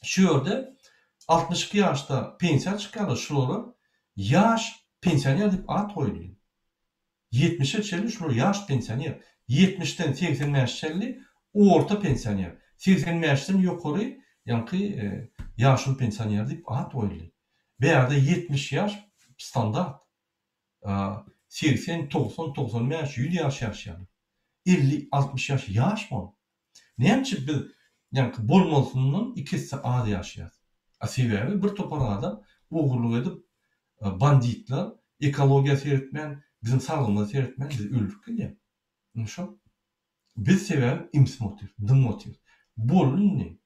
Şu ýerde 62 ýaşda pensiýa çykýarlar, şolary ýaş pensioner diýip at goýdy. 70'e çelli şolary ýaş pensioner. 70'den 80 ýaş çelli orta pensioner. 80 ýaşdan ýokary ýaşly pensioner diýip at goýdy. Beýerde 70 ýaş standart. 80, 90, 90 ýaş, 100 ýaş ýaşaýar. 50, 60 ýaş ýaşmy? Näçe biz bolmasyndan 2 az ýaşaýar. Sebäbi bir topar adam ogurluk edip banditler ekologiýa seretmän, bizim saglygyma seretmän biz öldürip gelýär. Şo. Biz sebäbi ims motiv, dym motiv. Bolunny.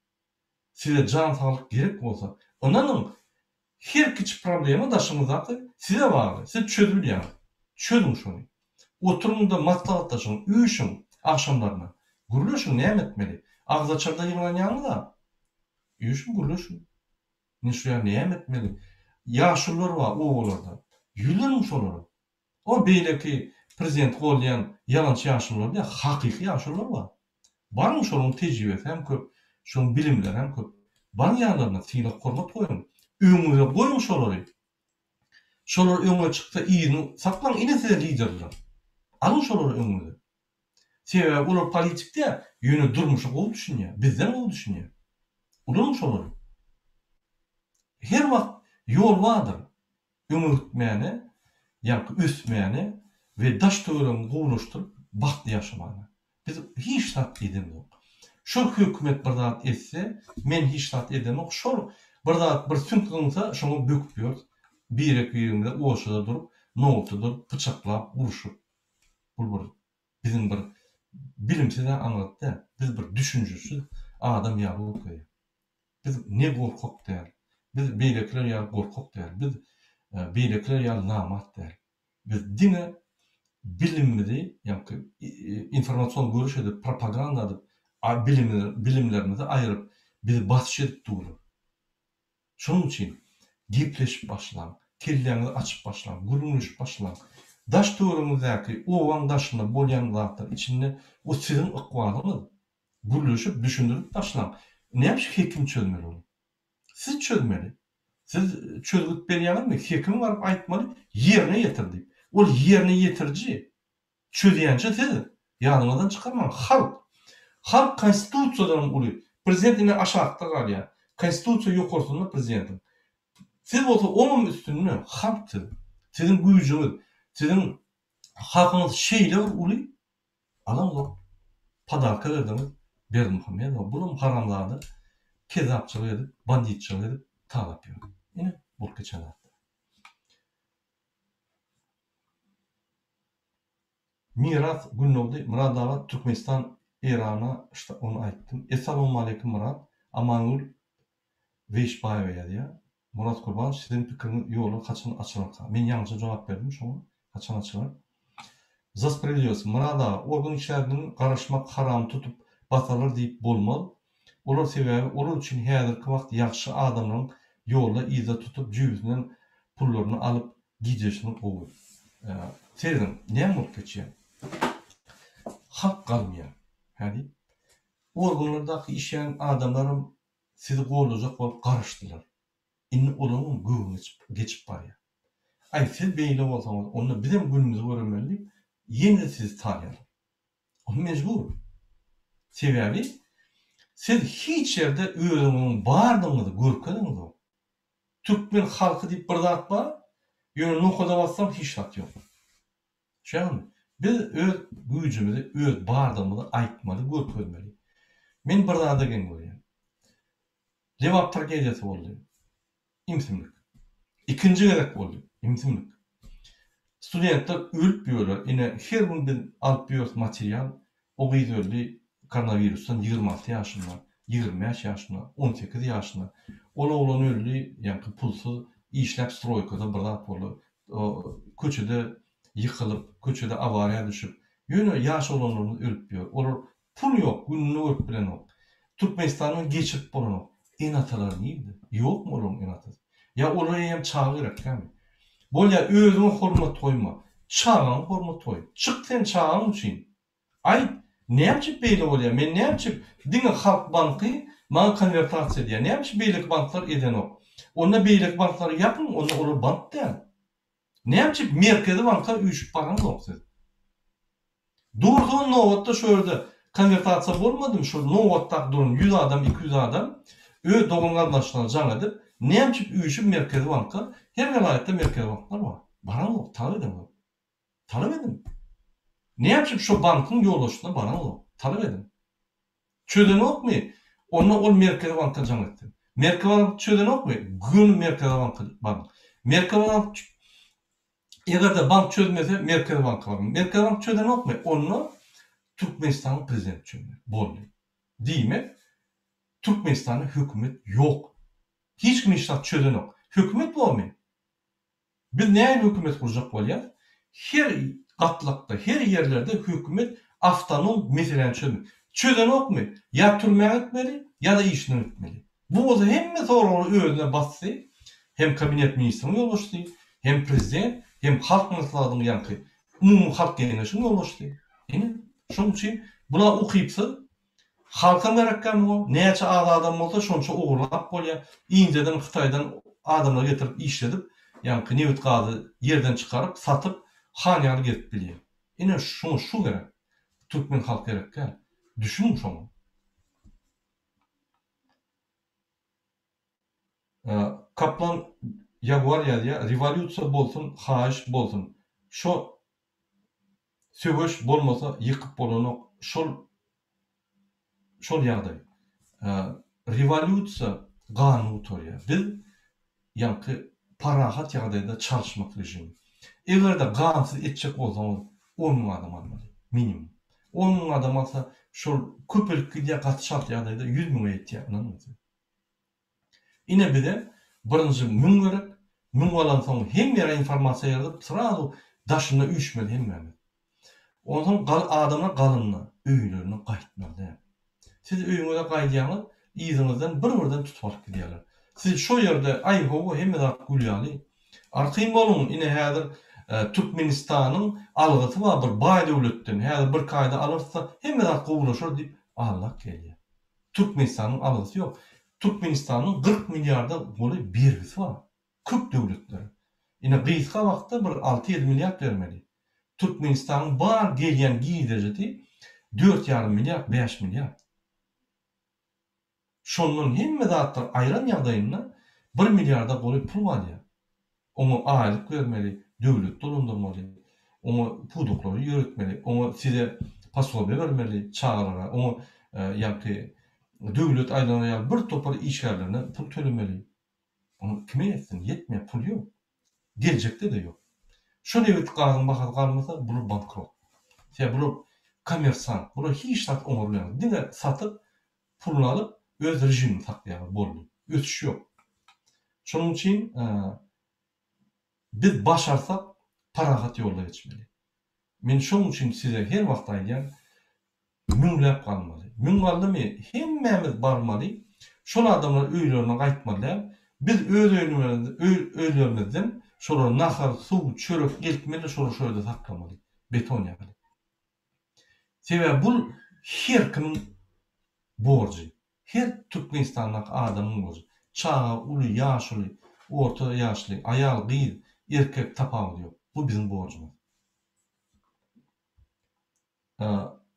Size can saglyk gerek bolsa, onanyň her kiçik problemi daşymyzdaky size bagly. Siz çözülýär. Çözün şonu. Oturumda maslahatlaşyň, üýüşüň akşamlaryna. Gürleşiň näme etmeli? Agzaçarda ýyglanýarmy? Üýüşüň gürleşiň. Nişler näme etmeli? Ýaşullar bar oğullarda. Ýülerin şolary. O beýleki prezident bolýan ýalançy ýaşullar ýa hakyky ýaşullar bar. Barmy şolaryň tejribesi hem köp, şoň bilimler hem köp. Bar ýanlaryna syýlap hormat goýun. Öňüňize goýun şolary. Şolar öňe çyksa iýini saklaň, ine size liderler. Alyň şolary öňüňize. Sebäbi olar politikde ýöne durmuşy gowy düşünýär. Bizden gowy düşünýär. Ulan şolary. Her wagt ýol bardyr. Öňürtmäne, üsmäne we daş töwerem gowuşdyryp bagtly ýaşamany. Biz hiç tat edemok. Şol hökümet bir zat etse, men hiç tat edemok. Şol bir zat bir sünkünse şoňa böküp ýör. Bir-iki ýerinde oşada durup, nowta durup, bıçaklap, uruşup. Bu bizim bir bilimsiz anlatdy. Biz bir düşünjüsiz adam ýaly. Biz ne gorkak däl. Biz beýlekler ýaly gorkak däl. Biz beýlekler ýaly namat däl. Biz dine bilimimizi, informasiýon görüş edip, propaganda edip, bilimlerimizi aýryp, bizi basyş edip durýar. Şonuň üçin gepleşip başlaň, kelleňizi açyp başlaň, gülümleşip başlaň. Daş töwerimizdäki owan daşyna bolýan zatlar içinde o siziň ykwalyňyz gülüşip düşündirip başlaň. Näme hekim çözmeli onu? Siz çözmeli. Siz çözüp berýärmi? Hekim baryp aýtmaly, ýerine ýetir diýip. Ol ýerine ýetirji. Çözýänçe siz ýanyňyzdan çykarmaň. Halk konstitusiýadan uly. Prezidentine aşağıda galýar. Konstitusiýa ýokarsyna prezidentin. Siz bolsa onun üstünde halktır. Sizin güýjüňiz, sizin hakyňyz şeýle uly. Alam padarka berdiňiz. Berdiňiz. Bulum haramlady. Kezapçylyk edip, banditçylyk edip talap ýör. Ine bol geçenler. Miras Günowdy, Muradabad, Türkmenistan, Irana, işte onu aýtdym. Assalamu aleykum Murad. Amanul Veşbaýew ýa. Murat Kurban, sizin pikiriňiz ýoly kaçan açylar? Men ýalňyça jogap berdim, şoňa kaçan açylar. Zaspreliýos, Murada, organ işlerinin garaşmak haram tutup basalar diýip bolmaly. Olar sebäbi olar üçin häzirki wagt ýaxşy adamlaryň ýolda iza tutup jüýünden pullaryny alyp gijeşini gowy. Serin, näme bolup geçýär? Hak galmaýar. Häzir organlardaky işleýän adamlarym sizi gowlajak bolup garaşdylar. Inni olaryň göwüne geçip barýar. Ay siz beýle bolsaňyz, onda bizim günümüzi görmeli, ýene sizi tanýar. O mejbur. Sebäbi siz hiç ýerde özüňiň bardygyňyzy görkezdiňiz. Türkmen halky diýip bir zat bar, ýöne nohada bassam hiç zat ýok. Şoňa biz öz güýjümizi, öz bardygymyzy aýtmaly, görkezmeli. Men bir zat degen görýän. Lewap tragediýasy boldy. İmsimlik. İkinci gerek boldy. İmsimlik. Studentler ölüp ýörler. Ine her gün bir alyp ýörüs material O gyz öldü koronavirusdan 26 ýaşynda, 25 ýaşynda, 18 ýaşynda. Ola öldü, ýani pulsuz işläp stroýkada bir zat bolup, köçede yıkılıp, köçede avariya düşüp, ýöne ýaş olanlar ölüp ýör. Olar pul ýok, gününi ölüp bilen ok. Türkmenistanyň geçip bolan enatalar niýdi? Ýokmy olaryň enatasy? Ya olara hem çağı gerek kämi? Bolýa özüňe hormat goýma, çağına hormat goý. Çık sen çağın üçin. Ay, näçe beýle bolýar? Men näçe diňe Halk banky maňa konwertasiýa edýär. Näçe beýlik banklar eden ok. Onda beýlik banklar ýapyň, onda olar bank däl. Näçe merkezi banka üýşüp baran ok siz. Durduğun Nowatda şöyle konvertasiýa bolmadymy? Şu Nowatda durun 100 adam, 200 adam dogan gardaşlaryny jaň edip, näçe üýşüp merkezi banka, her vilayetde merkezi banklar bar. Baran ok, talep edin. Talep edin. Näçe şu bankyň ýoldaşyna baran ok, talep edin. Çöden okmy? Onda ol merkezi banka jaň etdi. Merkezi bank çöden okmy? Gün merkezi banka bank. Merkezi bank egerde bank çözmese merkezi banka bar. Merkezi bank çöden okmy? Onu Türkmenistanyň prezidenti çözdü. Boldy. Diýmek, Türkmenistanyň hökümet ýok. Hiç kim işlat çöden ok. Hökümet bolmy? Biz näme hökümet kurjak bolýar? Her gatlakda, her yerlerde hökümet awtonom meseleleri çözmeli. Çöden okmy? Ya türmäge gitmeli, ya da işini gitmeli. Bu bolsa hemme soragy özüne bassy, hem kabinet ministrini ýoldaşdy, hem prezident, hem halk maslahatyny ýanky umumy halk genişini ýoldaşdy. Ene şoň üçin bula ukypsy halka merakkan o, näçe az adam bolsa şonça ogurlap bolýar. Indiýeden Hytaýdan adamlar getirip işledip, ýani newit gazy ýerden çykaryp, satyp, hanýaly getip bilýär. Ene şu gerek. Türkmen halky gerekkä. Düşünün şonu. Kaplan Jaguar ýadia, revolýusiýa bolsun, haýyş bolsun. Şo söwüş bolmasa ýykyp bolanok, şol ýagdaý. Revolýusiýa ganyny utarýar. Biz ýanky parahat ýagdaýda çalışmak rejimi. Egerde gansyz etjek bolsaňyz 10 adam almaly. Minimum. 10 adam alsa şol köpelik diýe gatşat ýagdaýda 100 000 etýär. Ine bide birinji mün gerek, mün bolan soň hem ýere informasiýa ýazyp, sırady daşyna üýşmeli hemme. Ondan adamlar galyny, öýlerine gaýtmaly. Siz öýüňize gaýdýaňyz, ýyzyňyzdan bir-birden tutup alyp gidýärler. Siz şo ýerde aýhowy hemme zat gülýäli. Arqym bolun, ine häzir Türkmenistanyň algysy bar bir baý döwletden, häzir bir kaýda alyrsa hemme zat gowulaşar diýip Allah gelýär. Türkmenistanyň algysy ýok. Türkmenistanyň 40 milliarda goly bergisi bar. Köp döwletler. Ine gyzga wagtda bir 6-7 milliard bermeli. Türkmenistanyň bar gelýän giderjeti 4,5 milliard, 5 milliard. Şondan hemme zatlar aýran ýagdaýynda 1 milliarda goly pul barýar. Onu aýlyk bermeli, döwlet dolandyrmaly, onu puduklary ýöretmeli, onu size pasobe bermeli, çağlara, onu ýa-ki döwlet aýlanaýan bir topar işgärlerine pul tölemeli. Onu kime etsin? Yetmeýär, pul ýok. Gelecekde de ýok. Şol ewet gazyň bahasy galmasa, bular bankrot. Bular kommersant, bular hiç zat oňurlaýar. Dine satyp, pulunu alyp, öz rejimini saklaýar boldy. Ötüş ýok. Şonuň üçin biz başarsak parahat ýolda geçmeli. Men şoň üçin size her wagt aýdýan, müňläp galmaly. Müň galdymy? Hemmemiz barmaly. Şol adamlar öýlerine gaýtmaly. Biz öz öýlerimizden şolar nahar, suw, çörek gelmeli, şolar şöyle saklamaly. Beton ýapaly. Sebäbi bu her kimiň borjy. Her Türkmenistanyň adamyň borjy. Çağa, uly, ýaşly, orta ýaşly, aýal, gyz, erkek tapawuly ýok. Bu bizim borjumuz.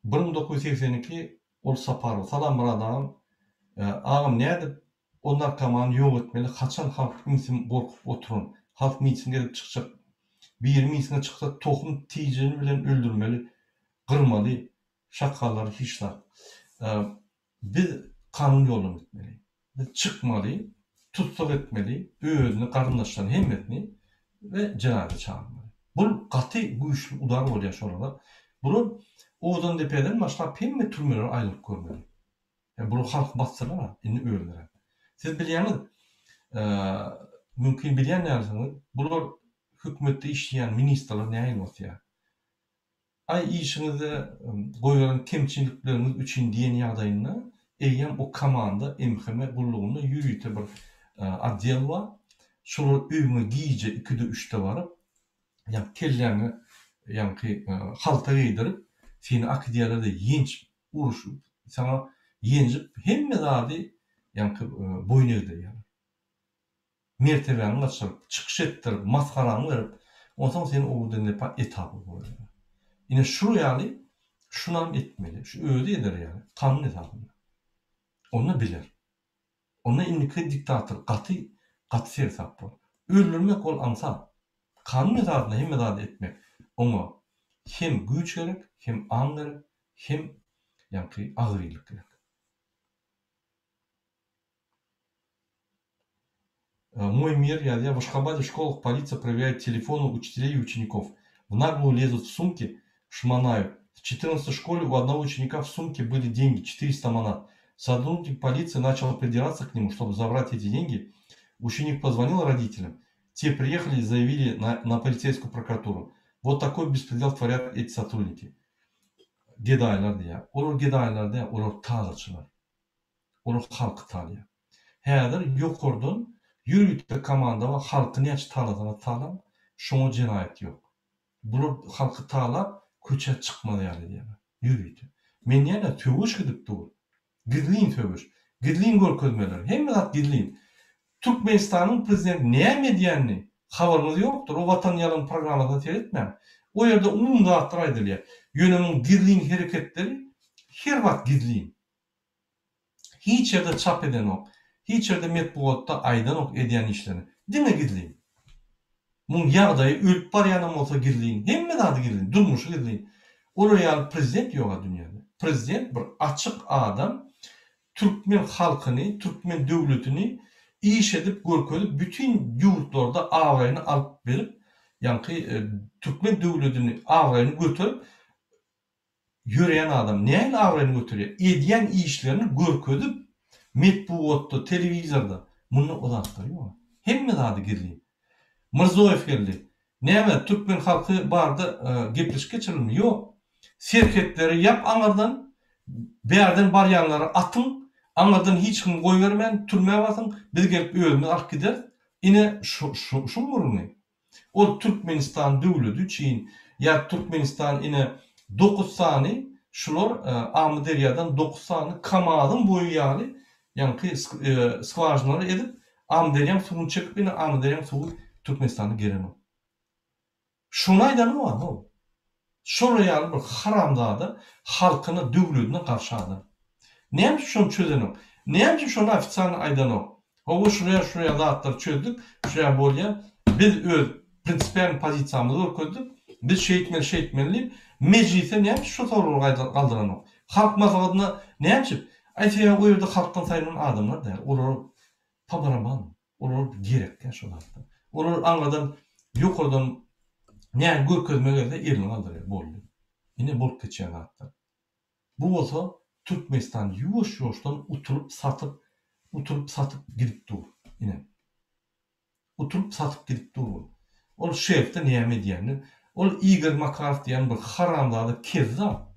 1982 ol Saparov, salam bir adam, ağam nädip onlar kaman ýok etmeli, haçan halk misin gorkup oturun, halk misin gelip çykjak, bir misine çyksa tohum tijini bilen öldürmeli, gırmaly, şakallar, hiçler. Biz kanun ýoluna gitmeli. Biz çykmaly, tutsak etmeli, özüni, garyndaşlaryny hemmetini ve cenaze çağırmaly. Bu gaty güýçli udar bolýar şolada. Bunu Odan depeden başlap hemme türmeler aýlyk görmeli. Bu halk bassalar, inni öýler. Siz bilýäňiz, eee, mümkin bilýän närseniz, bular hökümetde işleýän ministrler näme bolýar? Ay işinize goýulan kemçilikleriniz üçin diýen ýagdaýynda eýem o komanda MHM gullugyny ýürüýte bir atdel bar. Şolar öňe giýje 2-de 3-de baryp, ýa kelläňi ýa-ni halta giydirip, seni akdiýalerde ýenç uruşup, sana ýenjip hemme zady ýa-ni boyun egdirýär. Mertebäni gaçyryp, çykyş etdirip, maskarany berip, ondan seni o denle etapy bolýar. Ine şu ýaly şunam etmeli, şu öýde eder ýaly, kanun esasında. Onu biler. Ona indiki diktator, gaty siýasat bol. Öldürmek ol ansa. Kanun esasında hemme zady etmek. Oňa hem güç gerek, hem an gerek, hem ýa-ni agrylyk gerek. Мой мир, я в Ашхабаде в школах полиция проверяет телефоны учителей и учеников. В наглую лезут в сумки, шмонают. В 14 школе у одного ученика в сумке были деньги, 400 манат. Сотрудник полиции начал придираться к нему, чтобы забрать эти деньги. Ученик позвонил родителям. Те приехали и заявили на полицейскую прокуратуру. Вот такой беспредел творят эти сотрудники. Gedaylar diye. Olur gedaylar diye, olur tağaçılar. Olur halkı talya. Häzir ýokordun ýürüýte komanda we halky näçe taladyna talam, şoňa jenayet ýok. Bular halky talap köçe çykmady ýaly diýär. Ýürüýte. Men ýene töwüş gidip dur. Gidlin töwüş. Gidlin görkezmeler. Hemme zat gidlin. Türkmenistanyň prezidenti näme diýänni habarymyz ýokdur. O watan ýalyn programmada seyretmän. O ýerde umum zatlar aýdylýar. Ýönemiň gidlin hereketleri her wagt gidlin. Hiç yerde çap eden ok. Hiç yerde metbuatda aydan ok edýän işlerini. Dine gidlin. Mun ýagdaýy ölüp barýanam bolsa gidlin. Hemme zady gidlin. Durmuşy gidlin. Olar ýaly prezident ýok dünýäde. Prezident bir açyk adam. Türkmen halkyny, Türkmen döwletini iş edip görkezip bütün ýurtlarda awraýyny alyp berip, ýa-ni Türkmen döwletini awraýyny götürüp ýöreýän adam. Näme awraýyny götürýär? Edýän işlerini görkezip metbuatda, telewizorda muny uzatdyrýar. Hemme zady gidlin. Mirzoýew geldi. Näme Türkmen halky barda gepleşik geçirilmi? Ýok. Serketleri ýap aňardan, bärden barýanlary atyn, aňardan hiç kim goý bermän, türmäge basyn, biz gelip öýümiz alyp gider. Ine şu murny. O Türkmenistan döwleti üçin ýa Türkmenistan ine 9 sany şular Amderýadan 9 sany kamadyň boýu ýaly, ýa-ni skvajnary edip Amderýan suwuny çekip ine Amderýan suwy Türkmenistana gelen. Şunu aýdany bar o. Şol ýaly bir haramzada halkyny döwletine garşy adam. Näme şonu çözenim? Näme şonu ofitsialny aýdany? O şuraya zatlar çözdük, şuraya bolýar. Biz öz prinsipial pozisiýamyzy görkezdik. Biz şeýitmeli, meclise näme şu soruly galdyran? Halk maslahatyna näme? Aýtýar, o ýerde halkdan saýlanan adamlar da, olar pabaraman, olar gerekkä şolar. Olar aňadan ýokardan näme görkezmegerde elini galdyrýar boldy. Ine bolup geçýän zatlar. Bu bolsa Türkmenistan ýuwaş-ýuwaşdan uturup satyp gidip dur. Ine. Uturup satyp gidip dur. Ol şerifde näme diýeni, ol Igor Makarov diýen bir haramzada kezzap.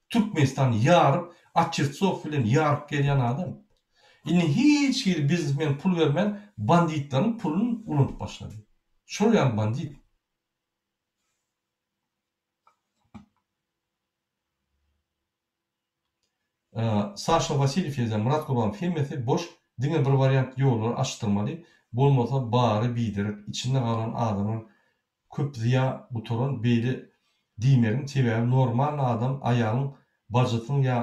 Türkmenistan ýaryp, Atçyrtsow bilen ýaryp gelýän adam. Ine hiç bir bizmen pul bermän banditlaryň pulunu unutup başlady. Şol ýaly bandit. Sasha Vasilyev ýazan Murat Gurbanov hemmesi boş diňe bir variant ýollar açdyrmaly. Bolmasa bary bidirip içinde galan adamyň köp ziya buturan beýle diýmerin sebäbi normal adam aýalyň bajatyň ýa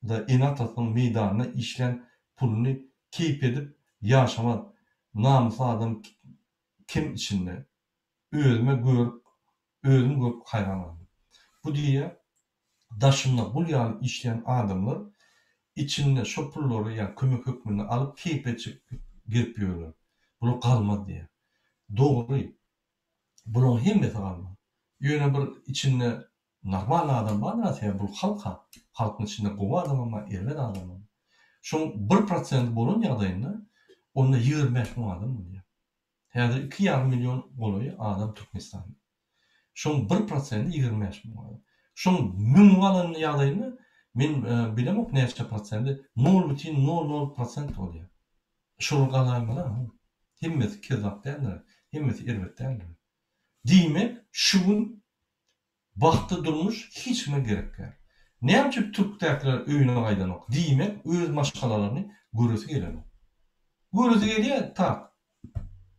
da enatatyň meýdanyna işlen puluny keyp edip ýaşamaz. Namusly adam kim içinde? Özüme görüp haýran boldım. Bu diýe daşymda bul ýaly işleyen adamlar içinde şo pullary ýa kömek hökmüni alyp keyp edip girip ýörler. Bunu kalmadı diye. Doğru. Bunun hemmeti kalmadı. Yöne bir içinde normal adam bana ya bu halka. Halkın içinde kova adam ama erler adam. Şoň 1% bolan ýagdaýynda onda 25 bin adam bolýar. Häzir 2,5 milyon bolaý adam Türkmenistanda. Şoň 1% 25 bin adam. Şoň 1000 bolan ýagdaýynda men bilemok näçe prosenty 0,00% bolýar. Şol galan bilen himmeti kezap däller, himmeti erwet däller. Diýmek şu gün wagty durmuş hiç kime gerek ýok. Näçe Türkdäkler öýüne gaýdanok diýmek öz maşgalalaryny göresi gelenok. Göresi gelýär tak.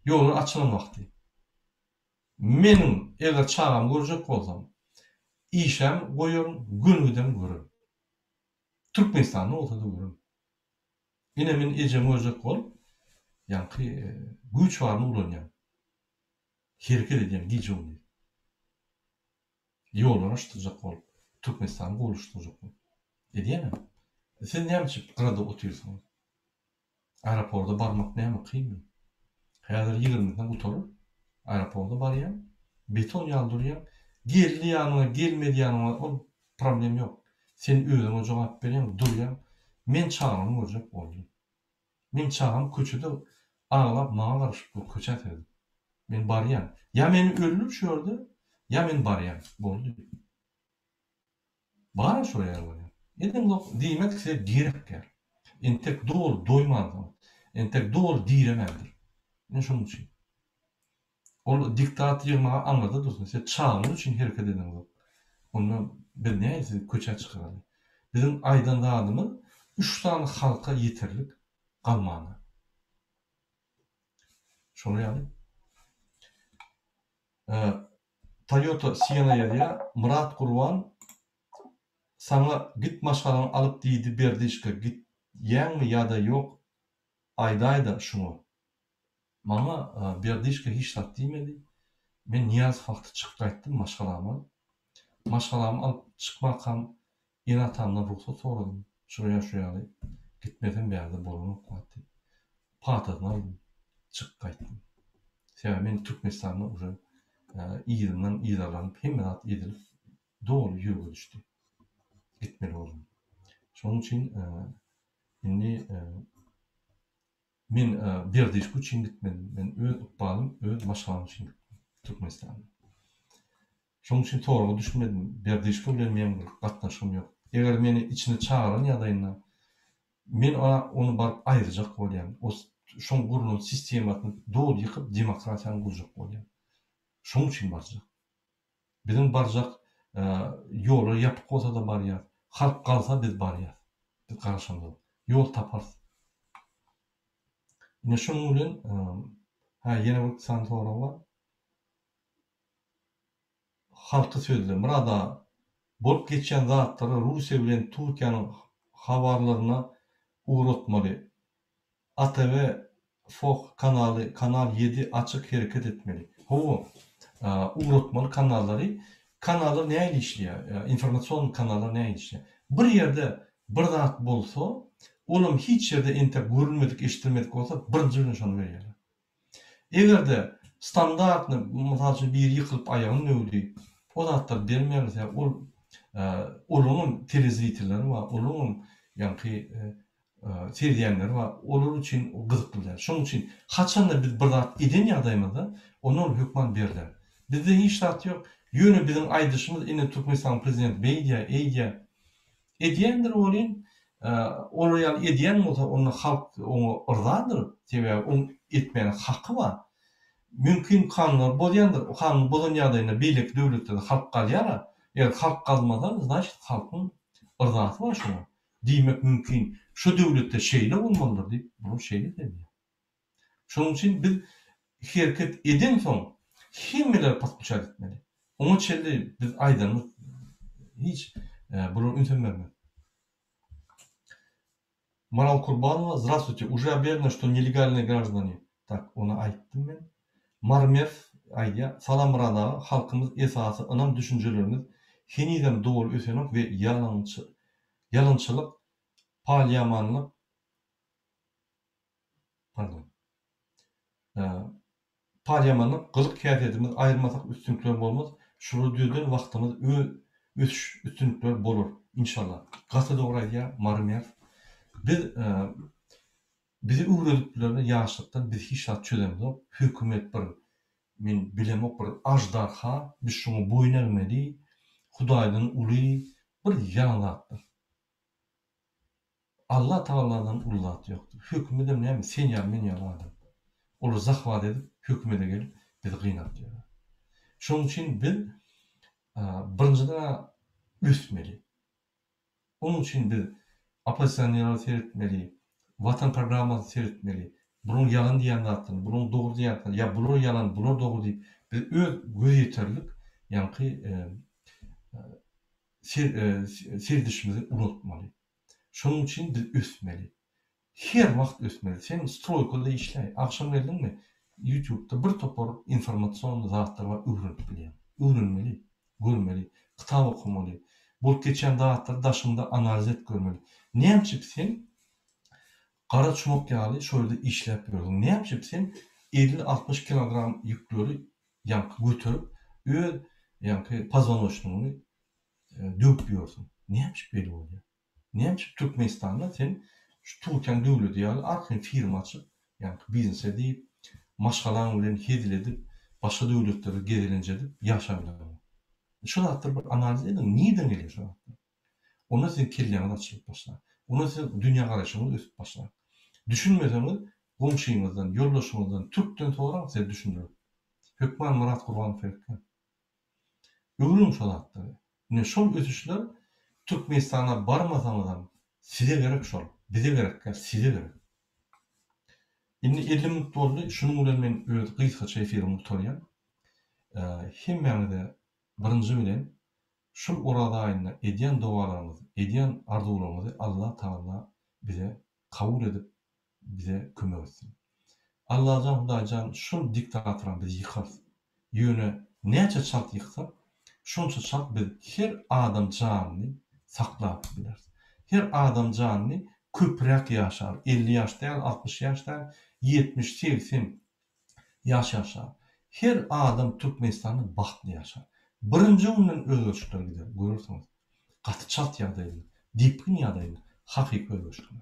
Ýolun açylan wagty. Menim eger çağam görjek bolsam, işem goýar günüden görür. Türkmenistanyň ortada görür. Ine men ejem görjek bolup, ýa-ni güýç barmy ulanýar. Hereket edýän giýjüm. Ýolun açdyjak bolup, Türkmenistany goluşdurjak bolup. Edýärmi? Sen näme gyrada oturýarsyň? Aeroportda barmak näme kynmy? Häzir 20-den oturup, aeroportda barýar, beton ýaldyrýar, geldi ýanyňa, gelmedi ýanyňa, ol problem ýok. Sen özüňe jogap berýän, durýan, men çağamy görjek boldum. Men çağam köçede aglap maňa garaşyp bu köçe etdi. Men barýan. Ya meni öldürüp şurdy, ya men barýan. Boldy. Bara şo ýerler. Edin diýmek se gerekler. Entek dol doýmaz. Entek dol diýremädir. Men şonuň üçin. Ol diktat ýymaga anlada dursun. Sen çağın üçin hereket edin. Onu bir näýse köçe çykyraly. Bizim aýdan adamyz 3 tane halka ýeterlik galmany. Şonu ýaly. Toyota Siena'ya diye Murat Kurban sana git maşgalan alıp diýdi berdişke git ýäňmi ýa-da ýok aýdaýda şunu. Maňa berdişke hiç tat diýmedi. Men Niyaz fakty çykyp gaýtdym maşgalama. Maşgalamy alıp çykmakam enatamdan ruhsat soradym. Şuraya şuýaly gitmeden bärde bolanok batdy. Patadan aldım. Çykyp gaýtdym. Sebäbi men Türkmenistanyň uje ýylynyň ýylarlanyp hemmet edilip dogry ýürüge düşdi. Gitmeli oldum. Şonuň üçin indi men berdişke üçin gitmedim. Men öz ukbalym, öz maşgalym üçin gitdim Türkmenistana. Şonuň üçin toğry düşünmedim. Berdişke bilen men gatnaşym ýok. Eger meni içine çağıran ýagdaýynda men onu baryp aýyrjak bolýan. O şoň gurulan sistematyny dogry ýykyp demokratiýany gurjak bolýan. Şoň üçin barjak. Bizim barjak ýoly ýapyk bolsa da barýar. Halk galsa biz barýar. Biz garaşandy. Ýol tapar. Ine şoň bilen ýene bir san soraw bar. Halky sözler. Murada bolup geçen zatlary Russiýa bilen Türkiýanyň habarlaryna uğratmaly. ATV Fox kanaly, Kanal 7 açyk hereket etmeli. Ho, uğratmaly kanallary, kanallar näme işleýär? Informasiýon kanalları näme işleýär? Bir ýerde bir zat bolsa, olam hiç ýerde entek görülmedik, eşitilmedik bolsa, birinji bilen şonu berýärler. Egerde standartny, mysal bir ýykylyp aýagyny nöwdi, o zatlar bermeýärse, olunyň telezritorlary bar, olunyň ýa-ni serýänleri bar, olar üçin gyzykdylar. Şoň üçin haçanda biz bir zat eden ýagdaýymyzda onuň hökmen berler. Bizde hiç zat ýok. Ýöne bizim aýdyşymyz ine Türkmenistan prezident beýdi, edýändir bolýan. Olar ýaly edýän bolsa, onu halk onu ırzadyr. Sebäbi onu etmeýän hakkı bar. Mümkin kanunlar bolýandyr. Kanun bolan ýagdaýynda beýlek döwletlerde halk galýar. Eger halk galmasa, значит halkyň ırzasy bar şoňa. Diýmek mümkin. Şu döwletde şeýle bolmalydyr diýip, bu şeýle diýär. Şonuň üçin biz hereket eden soň hemmeler paspuçat etmeli. Onu çeldi biz aýdanyp hiç bunu üntünmeme. Марал Курбанова, здравствуйте. Уже объявлено, что нелегальные граждане. Так, onu aýtdym men. Marmev aýdýa, salam Murada, halkymyz esasy ynam düşünjelerimiz henizem dogry ösenok we ýalynçylyk, palyamanlyk, palyamanlyk gylyk käsetimiz aýyrmasak üstünlikler bolmaz. Şuru düzden wagtymyz üstünlükler bolur inşallah. Gaty dogry marmýar. Biz bizi öwredipdiler ýaşlykdan biz hiç zat çözemdik. Hökümet bir men bilemok bir ajdarha biz şunu boyun eğmeli. Hudaýdan uly bir ýalan zatdyr. Allah Taala'dan uly zat ýokdur. Höküm edem näme sen ýa men ýa adam. Olar zahvat edip höküm ede gelip bizi gynap ýörer. Şonuň üçin biz birinjiden üstmeli. Onun için biz opozisýonýerleri seyretmeli, Watan programmasy seyretmeli. Bunun yalan diýen zatlaryny, bunun dogry diýen zatlaryny, ya bular yalan, bular dogry diýip biz öz göz ýeterlik ýa-ni serdişimizi unutmaly. Şonuň üçin biz ösmeli. Her wagt ösmeli. Sen stroykada işläý. Akşam geldingmi? YouTube'da bir topar informatsion zatlar var, öwrenip bilýär. Öwrenmeli, görmeli, kitap okumaly. Bolup geçen zatlar daşynda analiz et görmeli. Näçip sen gara çumak ýaly şöyle işläp berýärsiň. Näçip sen 50-60 kilogram ýükleri ýanky götürüp öz ýanky pazanoşnuny döwüp ýörsiň. Näçip beýle bolýar? Näçip Türkmenistanda sen şu Türkiýe döwleti ýaly arky firma açyp ýanky biznes edip, maşgalaň bilen hedil edip, başga döwletleri gezelenje edip ýaşaýarlar. Şu zatlar bir analiz edin, niýeden gelýär şu zatlar? Onda sen kelleňiz açylyp başlar. Onda sen dünýä garaşyňyz ösüp başlar. Düşünmeseňiz, gomşyňyzdan, ýoldaşyňyzdan, Türkden soraň sen düşünür. Hökman Murat Gurbanow etken. Öwrün şu zatlary. Ne şol ösüşler Türkmenistana barmasaňyzam size gerek şol. Bize gerek, size gerek. Indi 50 minut boldy. Şunuň bilen men öz gysgaça efirimi tutarýam. Hemmäňize birinji bilen şol orada aýynda edýän dowalaryňyzy, edýän arzularyňyzy Allah Taala bize kabul edip bize kömek etsin. Allah'tan Hudaýjan şol diktatoryň bizi ýykarsyn. Ýöne näçe çat ýyksa, şonça çat biz her adam janyny saklap bilersiz. Her adam janyny köprek ýaşar. 50 ýaşdan, 60 ýaşdan, 70-80 ýaş ýaşar. Her adam Türkmenistanyň baxtly ýaşar. Birinji günden özgörüşler gider. Görürsiňiz. Gaty çat ýagdaýda, dipkin ýagdaýda hakyky özgörüşler.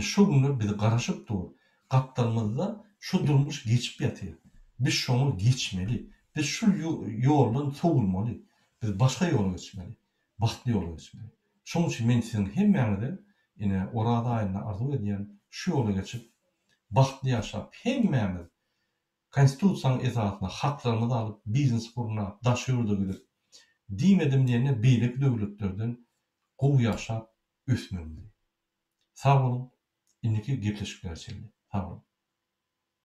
Şu günler bizi garaşıp dur. Kaptalımızda şu durmuş geçip ýatýar. Biz şonu geçmeli. Biz şu ýoldan sowulmaly. Biz başga ýola geçmeli. Baxtly ýola geçmeli. Şonuň üçin men siziň hemmäňize ine orada aýyna arzu edýän şu ýola geçip baxtly ýaşap hemmämiz konstitusiýanyň esasyna haklarymyzy alyp biznes gurunap, daş ýurda gidip diýmedim diýende beýleki döwletlerden gowy ýaşap ösmeli. Sağ olun. İndiki gepleşikler çeldi. Sağ olun.